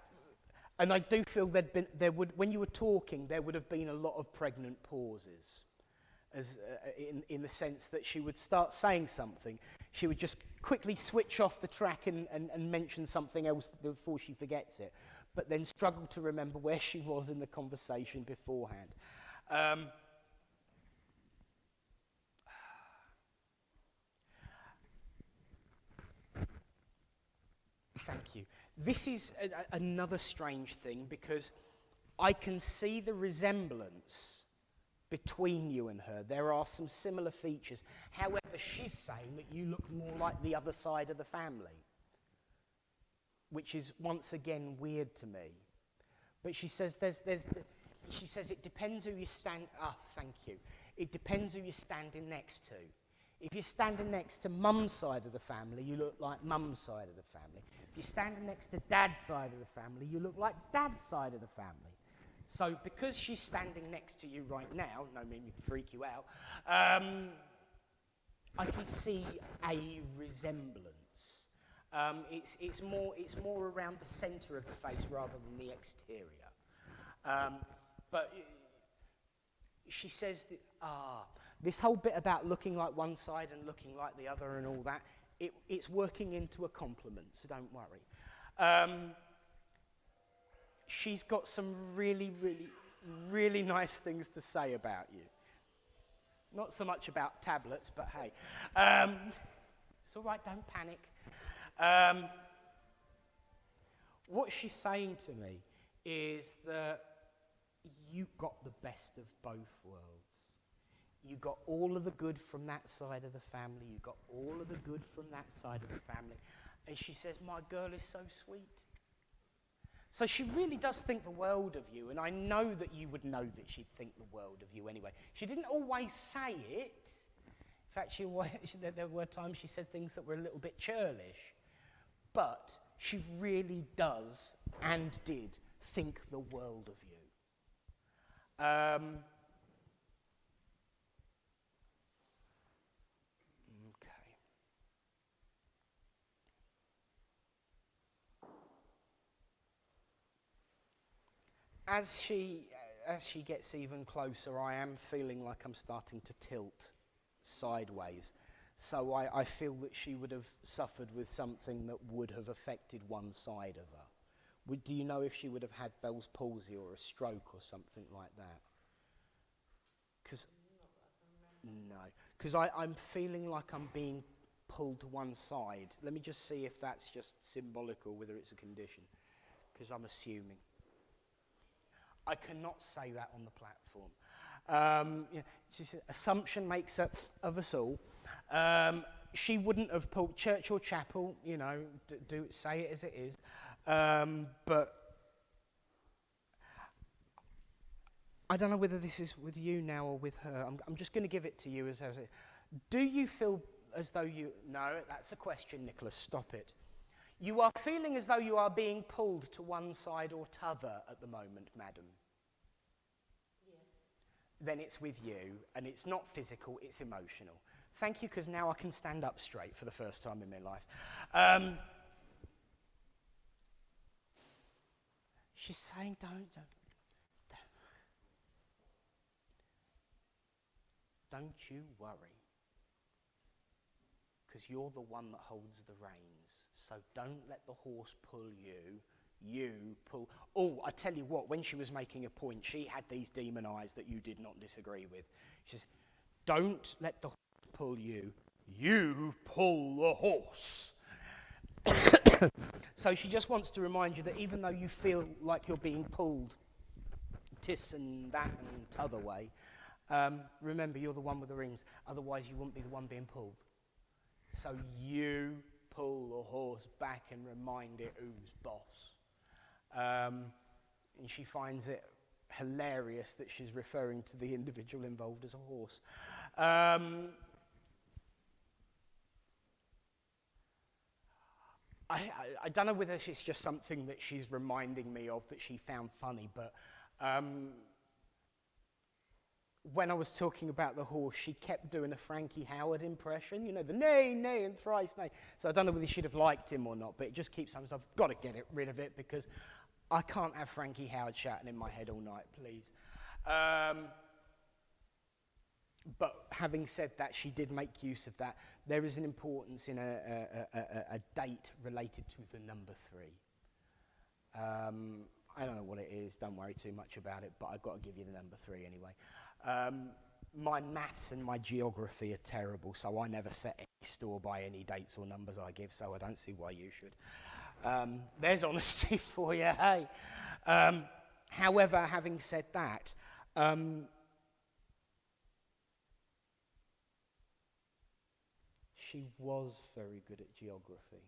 And I do feel when you were talking, there would have been a lot of pregnant pauses. In the sense that she would start saying something, she would just quickly switch off the track and mention something else before she forgets it, but then struggle to remember where she was in the conversation beforehand. Thank you. This is another strange thing, because I can see the resemblance between you and her. There are some similar features. However, she's saying that you look more like the other side of the family, which is once again weird to me. But she says she says it depends who you stand. Thank you. It depends who you're standing next to. If you're standing next to Mum's side of the family, you look like Mum's side of the family. If you're standing next to Dad's side of the family, you look like Dad's side of the family. So because she's standing next to you right now, no mean to freak you out, I can see a resemblance. It's more around the centre of the face rather than the exterior. But she says that, this whole bit about looking like one side and looking like the other and all that, it's working into a compliment, so don't worry. She's got some really, really, really nice things to say about you. Not so much about tablets, but hey. It's all right, don't panic. What she's saying to me is that you got the best of both worlds. You got all of the good from that side of the family. You got all of the good from that side of the family. And she says, my girl is so sweet. So she really does think the world of you, and I know that you would know that she'd think the world of you anyway. She didn't always say it. In fact, there were times she said things that were a little bit churlish. But she really does and did think the world of you. As she gets even closer, I am feeling like I'm starting to tilt sideways. So I feel that she would have suffered with something that would have affected one side of her. Do you know if she would have had Bell's palsy or a stroke or something like that? Because I'm feeling like I'm being pulled to one side. Let me just see if that's just symbolic or whether it's a condition, because I'm assuming. I cannot say that on the platform. She said, assumption makes of us all. she wouldn't have pulled church or chapel, you know, do say it as it is. But I don't know whether this is with you now or with her. I'm just going to give it to you as it. Do you feel as though you... No, that's a question, Nicholas. Stop it. You are feeling as though you are being pulled to one side or t'other at the moment, madam? Yes. Then it's with you, and it's not physical, it's emotional. Thank you, because now I can stand up straight for the first time in my life. She's saying, don't you worry, because you're the one that holds the reins. So don't let the horse pull you. You pull. Oh, I tell you what, when she was making a point, she had these demon eyes that you did not disagree with. She says, don't let the horse pull you. You pull the horse. So she just wants to remind you that even though you feel like you're being pulled this and that and t'other way, remember, you're the one with the rings. Otherwise, you wouldn't be the one being pulled. So you pull the horse back and remind it who's boss. And she finds it hilarious that she's referring to the individual involved as a horse. I don't know whether it's just something that she's reminding me of that she found funny, but when I was talking about the horse, she kept doing a Frankie Howard impression, you know, the nay, nay, and thrice nay. So I don't know whether she'd have liked him or not, but it just keeps saying, I've got to get rid of it because I can't have Frankie Howard shouting in my head all night, please. But having said that, she did make use of that. There is an importance in a date related to the number 3. I don't know what it is, don't worry too much about it, but I've got to give you the number 3 anyway. My maths and my geography are terrible, so I never set any store by any dates or numbers I give, so I don't see why you should. There's honesty for you, hey. However, having said that, she was very good at geography.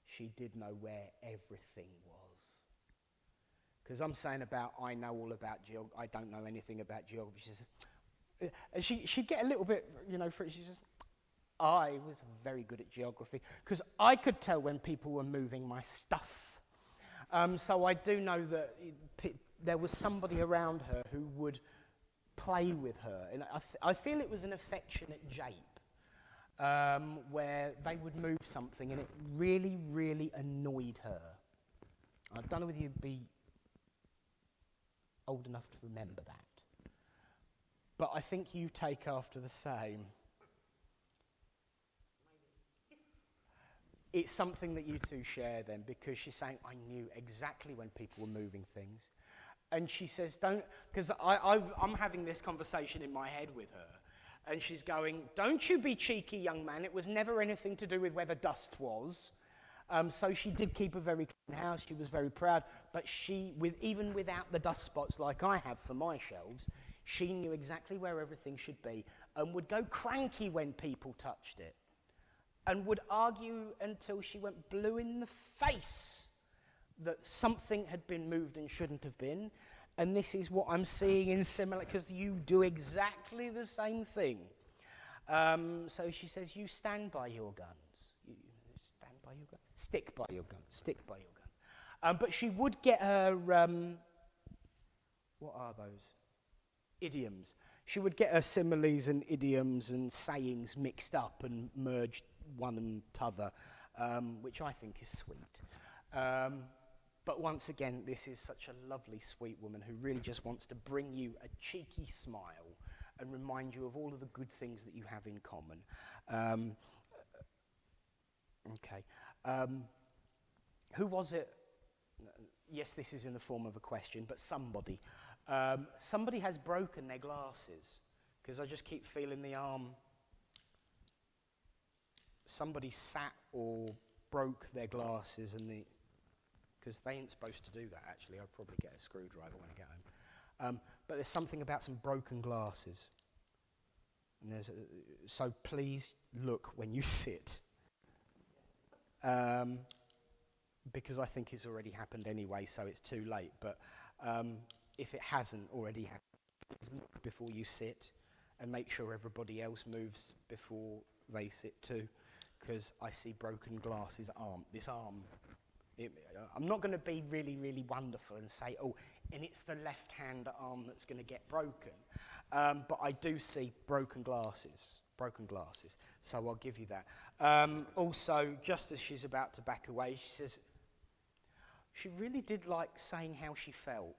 She did know where everything was. Because I'm saying about, I know all about geography, I don't know anything about geography. She says, and she'd get a little bit, you know, she says, I was very good at geography because I could tell when people were moving my stuff. So I do know that there was somebody around her who would play with her. And I feel it was an affectionate jape where they would move something and it really, really annoyed her. I don't know whether you'd be old enough to remember that. But I think you take after the same. It's something that you two share then, because she's saying, I knew exactly when people were moving things. And she says, don't, because I'm having this conversation in my head with her. And she's going, don't you be cheeky, young man. It was never anything to do with where the dust was. So she did keep a very clean house. She was very proud. But she, even without the dust spots like I have for my shelves, she knew exactly where everything should be and would go cranky when people touched it. And would argue until she went blue in the face that something had been moved and shouldn't have been. And this is what I'm seeing in similar, because you do exactly the same thing. So she says, you stand by your guns. You stand by your guns. Stick by your guns. Stick by your guns. But she would get her, what are those? Idioms. She would get her similes and idioms and sayings mixed up and merged one and t'other, which I think is sweet. But once again, this is such a lovely, sweet woman who really just wants to bring you a cheeky smile and remind you of all of the good things that you have in common. Who was it? Yes, this is in the form of a question, but somebody. Somebody has broken their glasses, because I just keep feeling the arm. Somebody sat or broke their glasses, and because they ain't supposed to do that, actually. I'll probably get a screwdriver when I get home. But there's something about some broken glasses. And so please look when you sit. Because I think it's already happened anyway, so it's too late. But if it hasn't already happened, please look before you sit and make sure everybody else moves before they sit too. Because I see broken glass, this arm. I'm not going to be really, really wonderful and say, oh, and it's the left-hand arm that's going to get broken. But I do see broken glasses, so I'll give you that. Also, just as she's about to back away, she says, she really did like saying how she felt.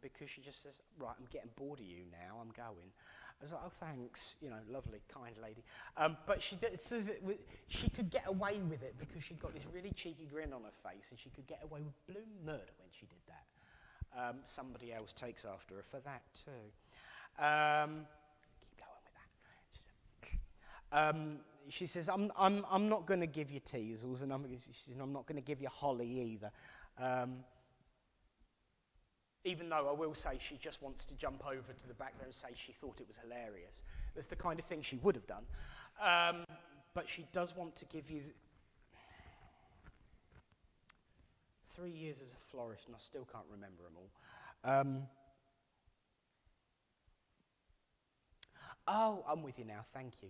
Because she just says, right, I'm getting bored of you now, I'm going. I was like, oh, thanks, lovely, kind lady. But says she could get away with it because she'd got this really cheeky grin on her face, and she could get away with blue murder when she did that. Somebody else takes after her for that too. Keep going with that. She says, I'm not going to give you teasels, and I'm not going to give you holly either. Even though I will say she just wants to jump over to the back there and say she thought it was hilarious. That's the kind of thing she would have done. But she does want to give you 3 years as a florist, and I still can't remember them all. Oh, I'm with you now, thank you.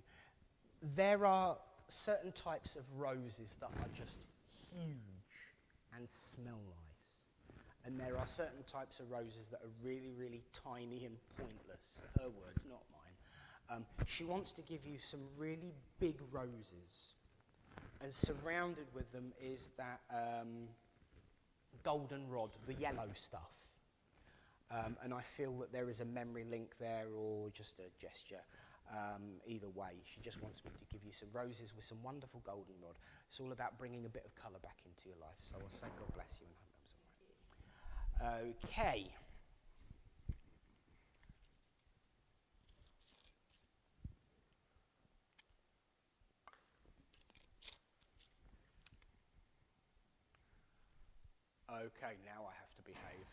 There are certain types of roses that are just huge and smell nice. And there are certain types of roses that are really, really tiny and pointless. Her words, not mine. She wants to give you some really big roses. And surrounded with them is that goldenrod, the yellow stuff. And I feel that there is a memory link there or just a gesture. Either way, she just wants me to give you some roses with some wonderful goldenrod. It's all about bringing a bit of colour back into your life. So I'll say God bless you and hope that's all right. Okay. Okay, now I have to behave.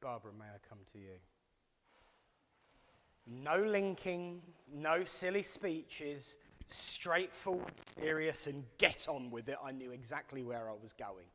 Barbara, may I come to you? No linking, no silly speeches, straightforward, serious, and get on with it. I knew exactly where I was going.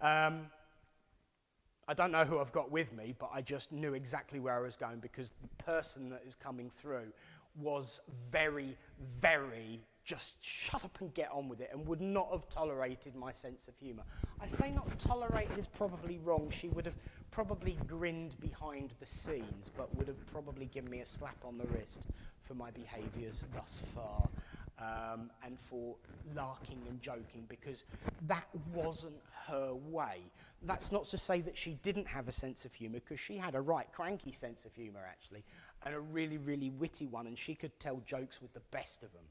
I don't know who I've got with me, but I just knew exactly where I was going because the person that is coming through was very, very just shut up and get on with it and would not have tolerated my sense of humour. I say not tolerated is probably wrong. She would have probably grinned behind the scenes, but would have probably given me a slap on the wrist for my behaviours thus far. And for larking and joking, because that wasn't her way. That's not to say that she didn't have a sense of humour, because she had a right cranky sense of humour, actually, and a really, really witty one, and she could tell jokes with the best of them.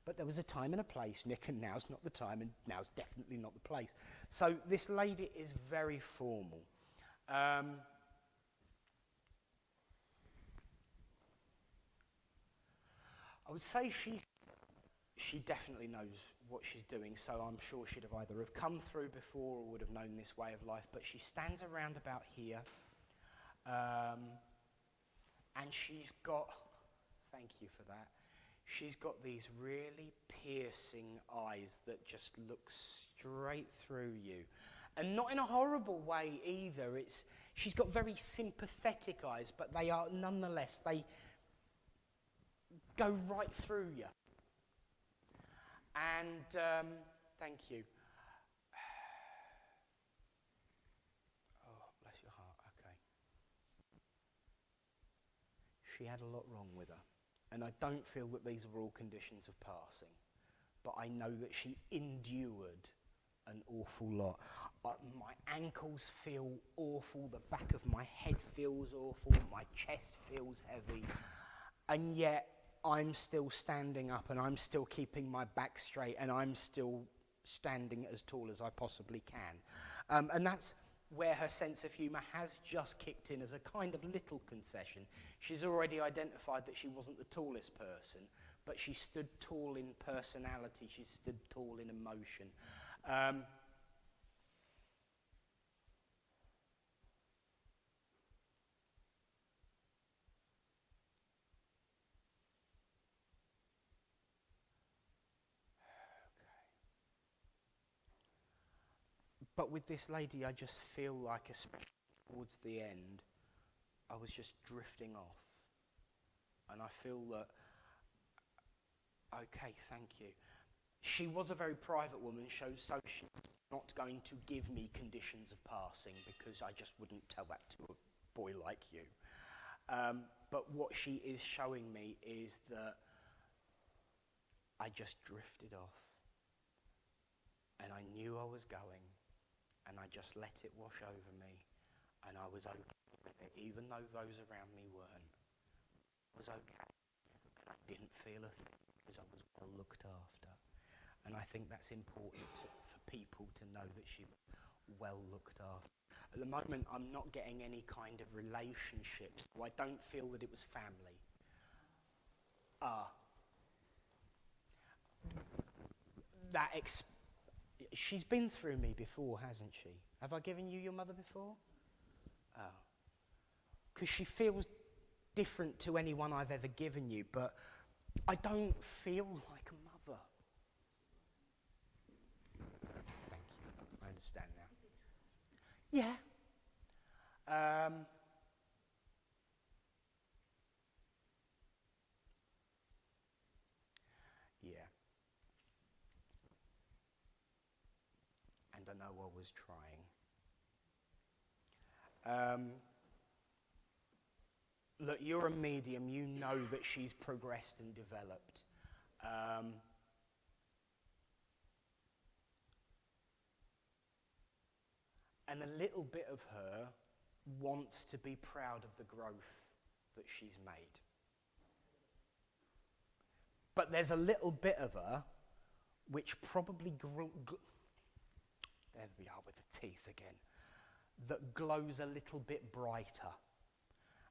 But there was a time and a place, Nick, and now's not the time, and now's definitely not the place. So this lady is very formal. I would say she definitely knows what she's doing, so I'm sure she'd have either have come through before or would have known this way of life, but she stands around about here, and she's got, thank you for that, she's got these really piercing eyes that just look straight through you. And not in a horrible way either. She's got very sympathetic eyes, but they are nonetheless, they go right through you. And thank you. Oh, bless your heart. Okay. She had a lot wrong with her. And I don't feel that these are all conditions of passing. But I know that she endured an awful lot. My ankles feel awful. The back of my head feels awful. My chest feels heavy. And yet, I'm still standing up and I'm still keeping my back straight and I'm still standing as tall as I possibly can. And that's where her sense of humour has just kicked in as a kind of little concession. She's already identified that she wasn't the tallest person, but she stood tall in personality, she stood tall in emotion. But with this lady, I just feel like, especially towards the end, I was just drifting off. And I feel that, okay, thank you. She was a very private woman, so she's not going to give me conditions of passing, because I just wouldn't tell that to a boy like you. But what she is showing me is that I just drifted off. And I knew I was going, and I just let it wash over me, and I was okay with it, even though those around me weren't. I was okay, and I didn't feel a thing, because I was well looked after. And I think that's important for people to know that she was well looked after. At the moment, I'm not getting any kind of relationships, so I don't feel that it was family. She's been through me before, hasn't she? Have I given you your mother before? Oh. Because she feels different to anyone I've ever given you, but I don't feel like a mother. Thank you. I understand now. Yeah. Yeah. And I know I was trying. Look, you're a medium. You know that she's progressed and developed. And a little bit of her wants to be proud of the growth that she's made. But there's a little bit of her which probably there we are with the teeth again, that glows a little bit brighter.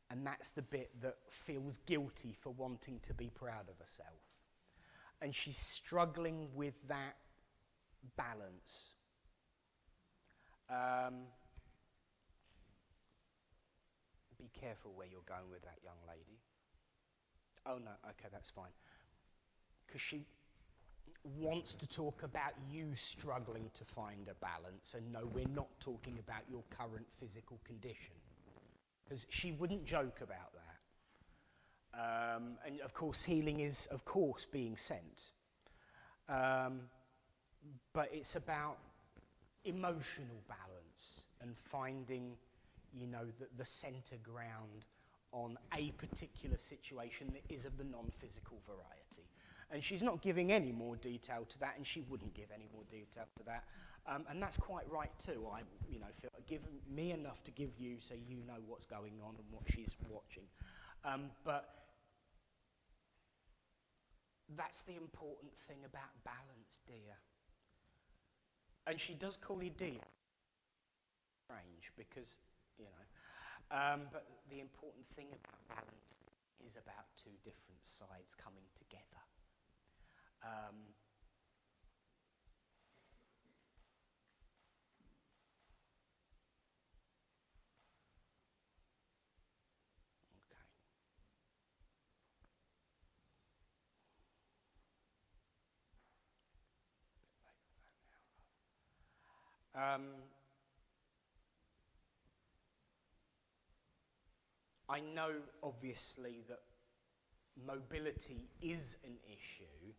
And that's the bit that feels guilty for wanting to be proud of herself. And she's struggling with that balance. Be careful where you're going with that young lady. Oh no, okay, that's fine. Because she wants to talk about you struggling to find a balance, and no, we're not talking about your current physical condition. Because she wouldn't joke about that. And of course, healing is, of course, being sent. But it's about emotional balance and finding, the centre ground on a particular situation that is of the non-physical variety. And she's not giving any more detail to that, and she wouldn't give any more detail to that. And that's quite right too. I, feel give me enough to give you so you know what's going on and what she's watching. But that's the important thing about balance, dear. And she does call you dear. Strange, because, but the important thing about balance is about two different sides coming together. I know, obviously, that mobility is an issue.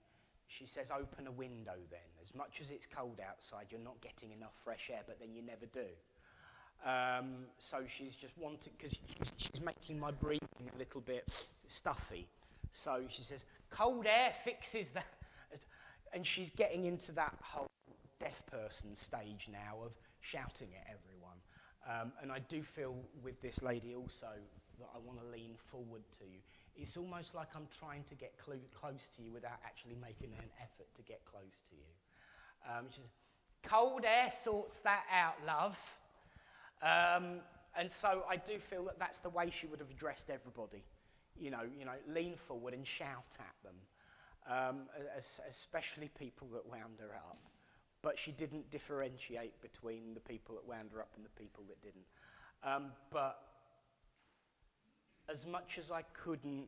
She says, open a window then. As much as it's cold outside, you're not getting enough fresh air, but then you never do. So she's just wanting, because she's making my breathing a little bit stuffy. So she says, cold air fixes that. And she's getting into that whole deaf person stage now of shouting at everyone. And I do feel with this lady also that I want to lean forward to you. It's almost like I'm trying to get close to you without actually making an effort to get close to you. She says, cold air sorts that out, love. And so I do feel that that's the way she would have addressed everybody. Lean forward and shout at them, especially people that wound her up. But she didn't differentiate between the people that wound her up and the people that didn't. But as much as I couldn't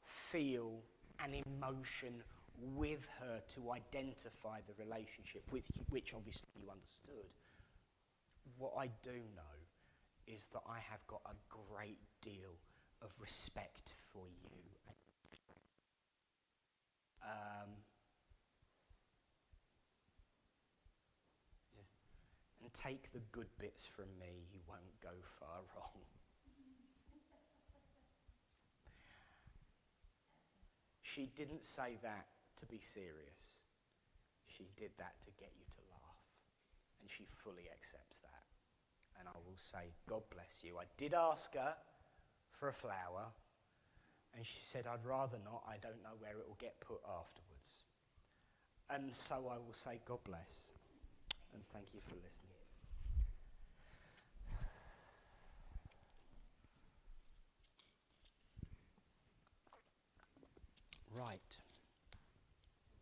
feel an emotion with her to identify the relationship, which obviously you understood, what I do know is that I have got a great deal of respect for you. And take the good bits from me, you won't go far wrong. She didn't say that to be serious. She did that to get you to laugh. And she fully accepts that. And I will say, God bless you. I did ask her for a flower, and she said, I'd rather not. I don't know where it will get put afterwards. And so I will say, God bless, and thank you for listening. Right.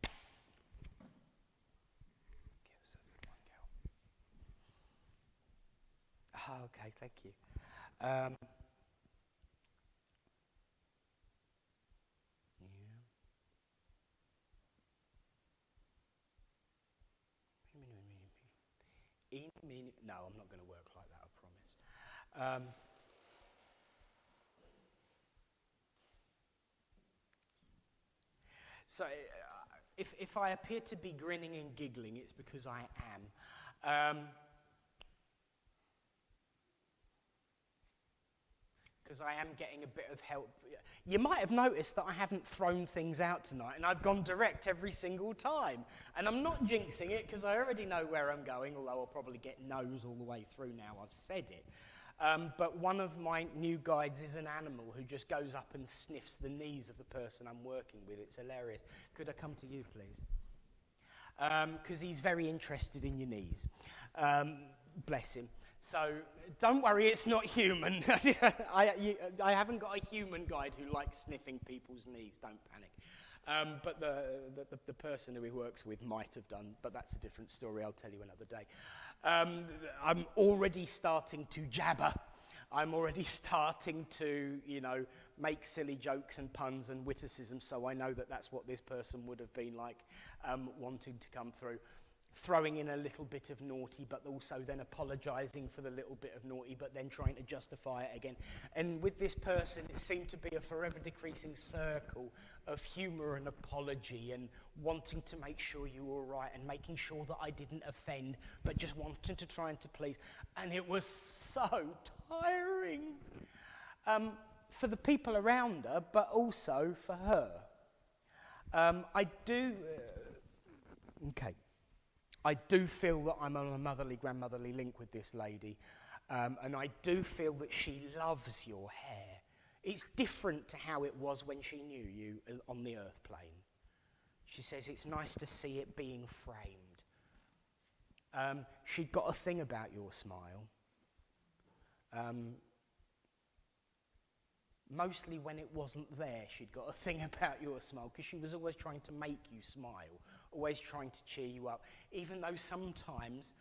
Give us a one, girl. Oh, okay, thank you. Yeah. No, I'm not going to work like that, I promise. So, if I appear to be grinning and giggling, it's because I am. Because I am getting a bit of help. You might have noticed that I haven't thrown things out tonight, and I've gone direct every single time. And I'm not jinxing it, because I already know where I'm going, although I'll probably get no's all the way through now I've said it. But one of my new guides is an animal who just goes up and sniffs the knees of the person I'm working with. It's hilarious. Could I come to you, please? Because he's very interested in your knees. Bless him. So don't worry, it's not human. I haven't got a human guide who likes sniffing people's knees. Don't panic. But the person who he works with might have done, but that's a different story. I'll tell you another day. I'm already starting to jabber. I'm already starting to, make silly jokes and puns and witticisms, so I know that that's what this person would have been like, wanting to come through. Throwing in a little bit of naughty, but also then apologising for the little bit of naughty, but then trying to justify it again. And with this person, it seemed to be a forever decreasing circle of humour and apology and wanting to make sure you were all right and making sure that I didn't offend, but just wanting to try and to please. And it was so tiring for the people around her, but also for her. I do feel that I'm on a motherly, grandmotherly link with this lady, and I do feel that she loves your hair. It's different to how it was when she knew you on the earth plane. She says it's nice to see it being framed. She'd got a thing about your smile. Mostly when it wasn't there, she'd got a thing about your smile, because she was always trying to make you smile, always trying to cheer you up, even though sometimes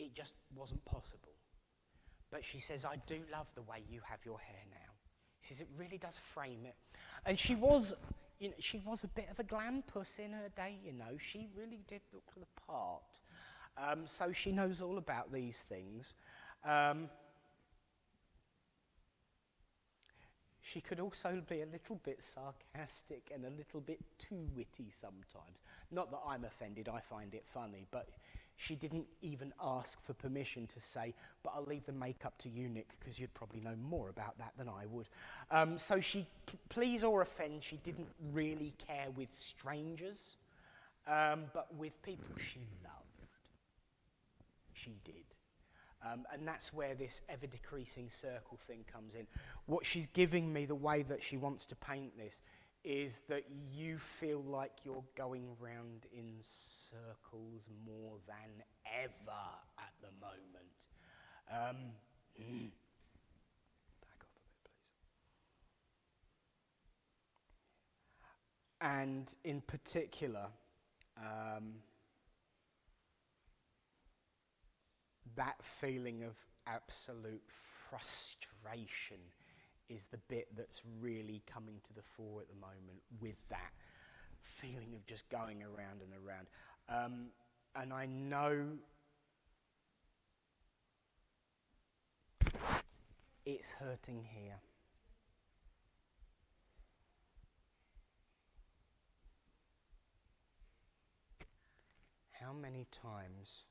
it just wasn't possible. But she says, I do love the way you have your hair now. She says, it really does frame it. And she was a bit of a glam puss in her day, She really did look the part. So she knows all about these things. She could also be a little bit sarcastic and a little bit too witty sometimes. Not that I'm offended, I find it funny, but she didn't even ask for permission to say, but I'll leave the makeup to you, Nick, because you'd probably know more about that than I would. So she, please or offend, she didn't really care with strangers, but with people she loved. She did. And that's where this ever-decreasing circle thing comes in. What she's giving me, the way that she wants to paint this, is that you feel like you're going round in circles more than ever at the moment. Back off a bit, please. And in particular, that feeling of absolute frustration is the bit that's really coming to the fore at the moment, with that feeling of just going around and around. And I know It's hurting here. How many times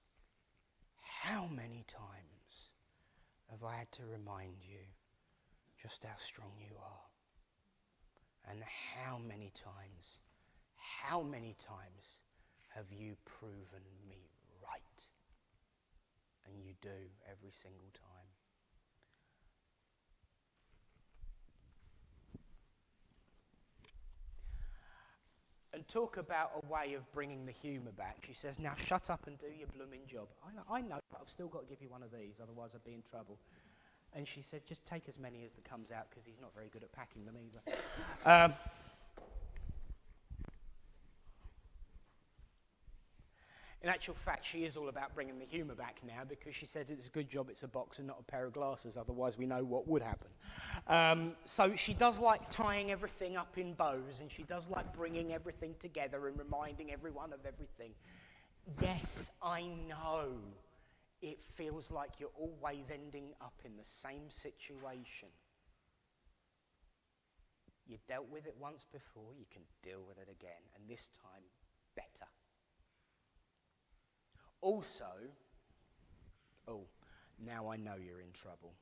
have I had to remind you just how strong you are? And how many times have you proven me right? And you do every single time. And talk about a way of bringing the humour back. She says, now shut up and do your blooming job. I know, but I've still got to give you one of these, otherwise I'd be in trouble. And she said, just take as many as that comes out, because he's not very good at packing them either. In actual fact, she is all about bringing the humour back now, because she said it's a good job it's a box and not a pair of glasses, otherwise we know what would happen. So she does like tying everything up in bows, and she does like bringing everything together and reminding everyone of everything. Yes, I know it feels like you're always ending up in the same situation. You dealt with it once before, you can deal with it again, and this time better. Also, now I know you're in trouble.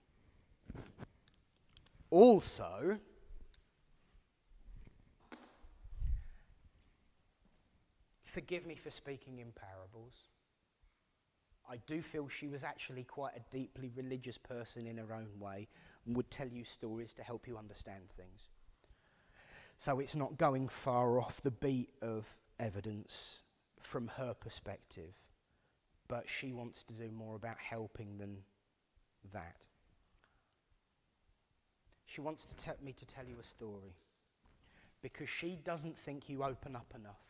Also, forgive me for speaking in parables. I do feel she was actually quite a deeply religious person in her own way and would tell you stories to help you understand things. So it's not going far off the beat of evidence from her perspective. But she wants to do more about helping than that. She wants me to tell you a story because she doesn't think you open up enough.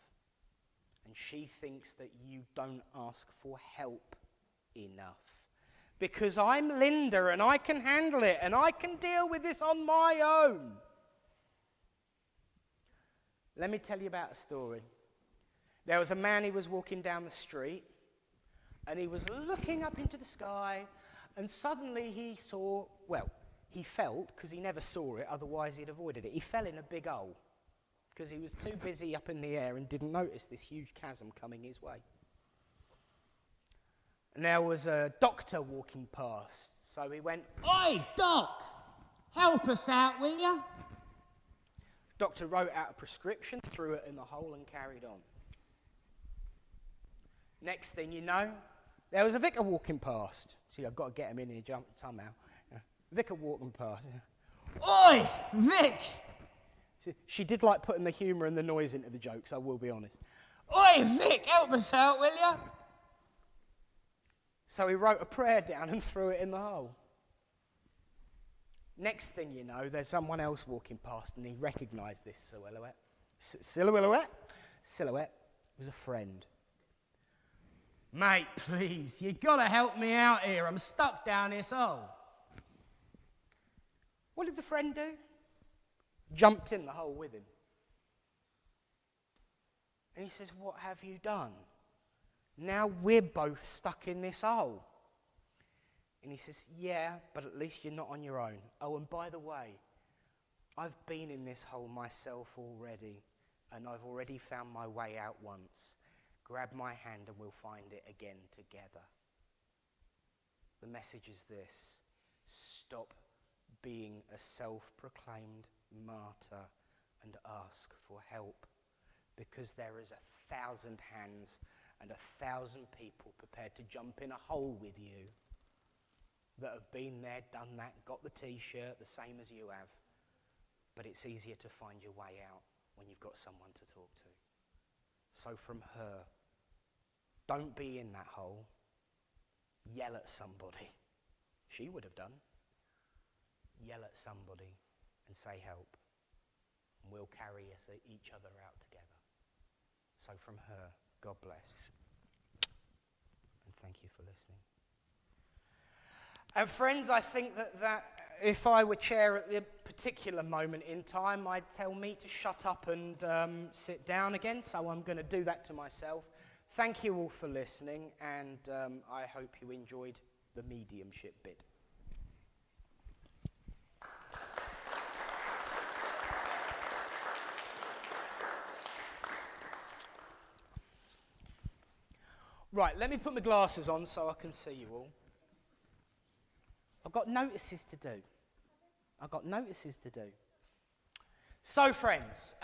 And she thinks that you don't ask for help enough. Because I'm Linda and I can handle it and I can deal with this on my own. Let me tell you about a story. There was a man, he was walking down the street. And he was looking up into the sky, and suddenly he saw, he felt, because he never saw it, otherwise he'd avoided it. He fell in a big hole, because he was too busy up in the air and didn't notice this huge chasm coming his way. And there was a doctor walking past, so he went, "Oi, Doc, help us out, will you?" Doctor wrote out a prescription, threw it in the hole and carried on. Next thing you know, there was a vicar walking past. See, I've got to get him in here somehow. Vicar walking past. "Oi, Vic!" She did like putting the humour and the noise into the jokes, I will be honest. "Oi, Vic, help us out, will you?" So he wrote a prayer down and threw it in the hole. Next thing you know, there's someone else walking past and he recognised this silhouette. Silhouette was a friend. "Mate, please, you got to help me out here. I'm stuck down this hole." What did the friend do? Jumped in the hole with him. And he says, "What have you done? Now we're both stuck in this hole." And he says, "Yeah, but at least you're not on your own. Oh, and by the way, I've been in this hole myself already, and I've already found my way out once. Grab my hand and we'll find it again together." The message is this: stop being a self-proclaimed martyr and ask for help, because there is 1,000 hands and 1,000 people prepared to jump in a hole with you that have been there, done that, got the t-shirt the same as you have. But it's easier to find your way out when you've got someone to talk to. So from her, don't be in that hole. Yell at somebody. She would have done. Yell at somebody and say help. And we'll carry each other out together. So from her, God bless. And thank you for listening. And friends, I think that if I were chair at the particular moment in time, I'd tell me to shut up and sit down again. So I'm going to do that to myself. Thank you all for listening, and I hope you enjoyed the mediumship bit. Right, let me put my glasses on so I can see you all. I've got notices to do. So, friends,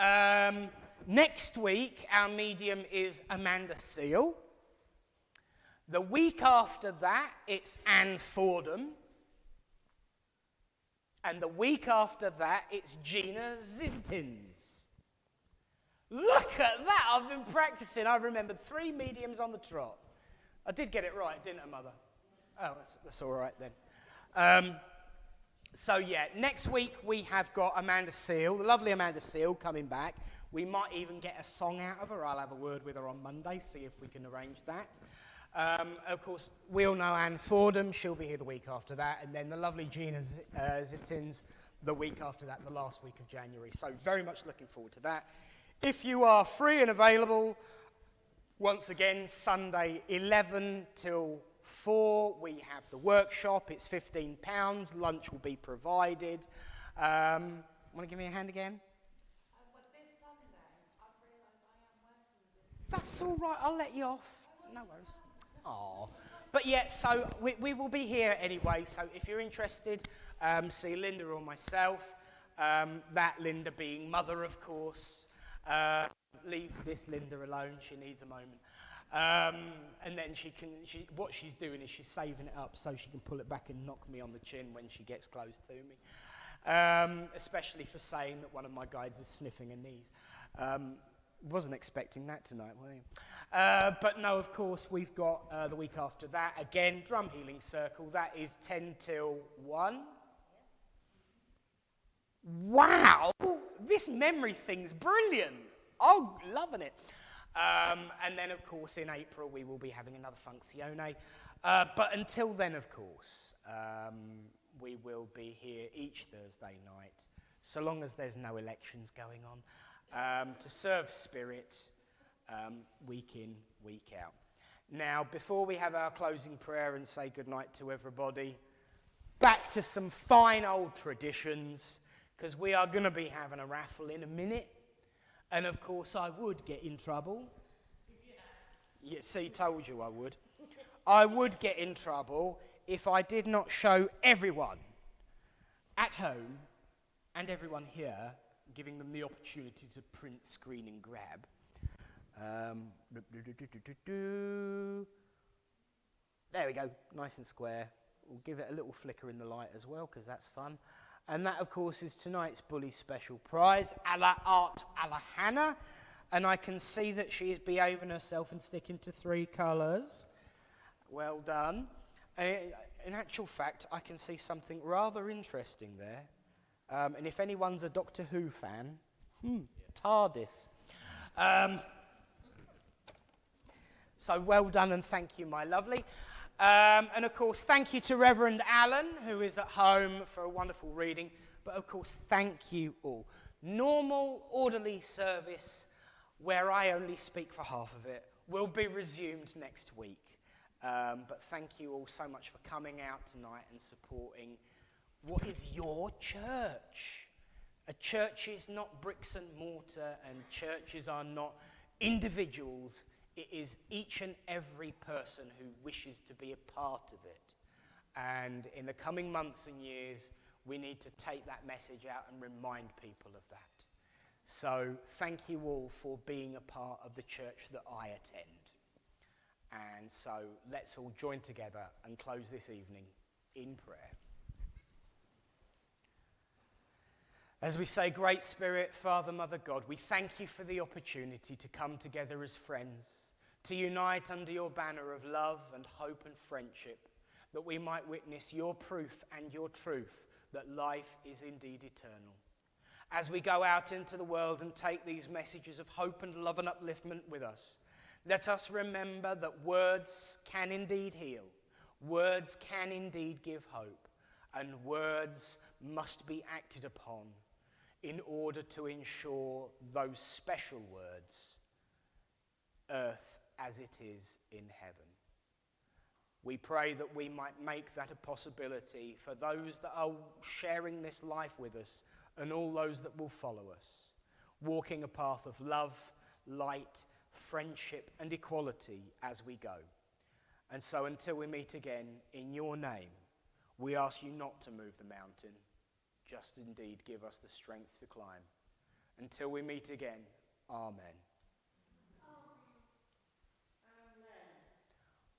next week our medium is Amanda Seal. The week after that, it's Anne Fordham. And the week after that, it's Gina Zivtins. Look at that! I've been practicing. I remembered 3 mediums on the trot. I did get it right, didn't I, Mother? Oh, that's all right then. So, yeah, next week we have got Amanda Seal, the lovely Amanda Seal, coming back. We might even get a song out of her. I'll have a word with her on Monday, see if we can arrange that. Of course, we all know Anne Fordham. She'll be here the week after that. And then the lovely Gina Ziptins the week after that, the last week of January. So very much looking forward to that. If you are free and available, once again, Sunday 11 till 4, we have the workshop. It's £15. Lunch will be provided. Want to give me a hand again? But this Sunday, I've realised I am working with this. That's all right. I'll let you off. No worries. Oh, but yeah, so we will be here anyway. So if you're interested, see Linda or myself. That Linda being Mother, of course. Leave this Linda alone. She needs a moment. And then what she's doing is she's saving it up so she can pull it back and knock me on the chin when she gets close to me. Especially for saying that one of my guides is sniffing her knees. Wasn't expecting that tonight, were you? But no, of course, we've got the week after that. Again, Drum Healing Circle. That is 10 till 1. Wow! This memory thing's brilliant. Oh, loving it. And then, of course, in April, we will be having another Funzione. But until then, of course, we will be here each Thursday night, so long as there's no elections going on. To serve Spirit week in, week out. Now, before we have our closing prayer and say goodnight to everybody, back to some fine old traditions, because we are going to be having a raffle in a minute. And, of course, I would get in trouble. Yeah, see, told you I would. I would get in trouble if I did not show everyone at home and everyone here, giving them the opportunity to print, screen, and grab. There we go, nice and square. We'll give it a little flicker in the light as well, because that's fun. And that, of course, is tonight's Bully Special Prize, a la Art, a la Hannah. And I can see that she is behaving herself and sticking to 3 colours. Well done. In actual fact, I can see something rather interesting there. And if anyone's a Doctor Who fan, TARDIS. So well done and thank you, my lovely. And of course, thank you to Reverend Alan, who is at home for a wonderful reading. But of course, thank you all. Normal, orderly service, where I only speak for half of it, will be resumed next week. But thank you all so much for coming out tonight and supporting what is your church. A church is not bricks and mortar, and churches are not individuals. It is each and every person who wishes to be a part of it. And in the coming months and years, we need to take that message out and remind people of that. So thank you all for being a part of the church that I attend. And so let's all join together and close this evening in prayer. As we say, Great Spirit, Father, Mother, God, we thank you for the opportunity to come together as friends, to unite under your banner of love and hope and friendship, that we might witness your proof and your truth that life is indeed eternal. As we go out into the world and take these messages of hope and love and upliftment with us, let us remember that words can indeed heal, words can indeed give hope, and words must be acted upon in order to ensure those special words, earth as it is in heaven. We pray that we might make that a possibility for those that are sharing this life with us and all those that will follow us, walking a path of love, light, friendship and equality as we go. And so until we meet again, in your name, we ask you not to move the mountain, just indeed give us the strength to climb. Until we meet again, amen.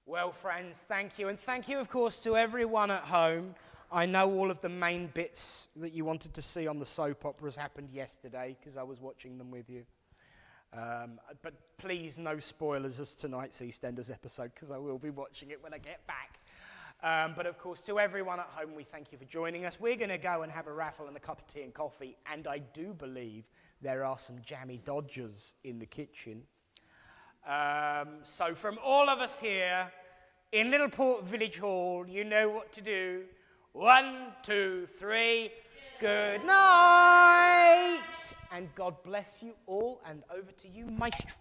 Well, friends, thank you. And thank you, of course, to everyone at home. I know all of the main bits that you wanted to see on the soap operas happened yesterday because I was watching them with you. But please, no spoilers as tonight's EastEnders episode because I will be watching it when I get back. But of course, to everyone at home, we thank you for joining us. We're going to go and have a raffle and a cup of tea and coffee. And I do believe there are some jammy dodgers in the kitchen. So from all of us here in Littleport Village Hall, you know what to do. 1, 2, 3. Good night. And God bless you all. And over to you, Maestro.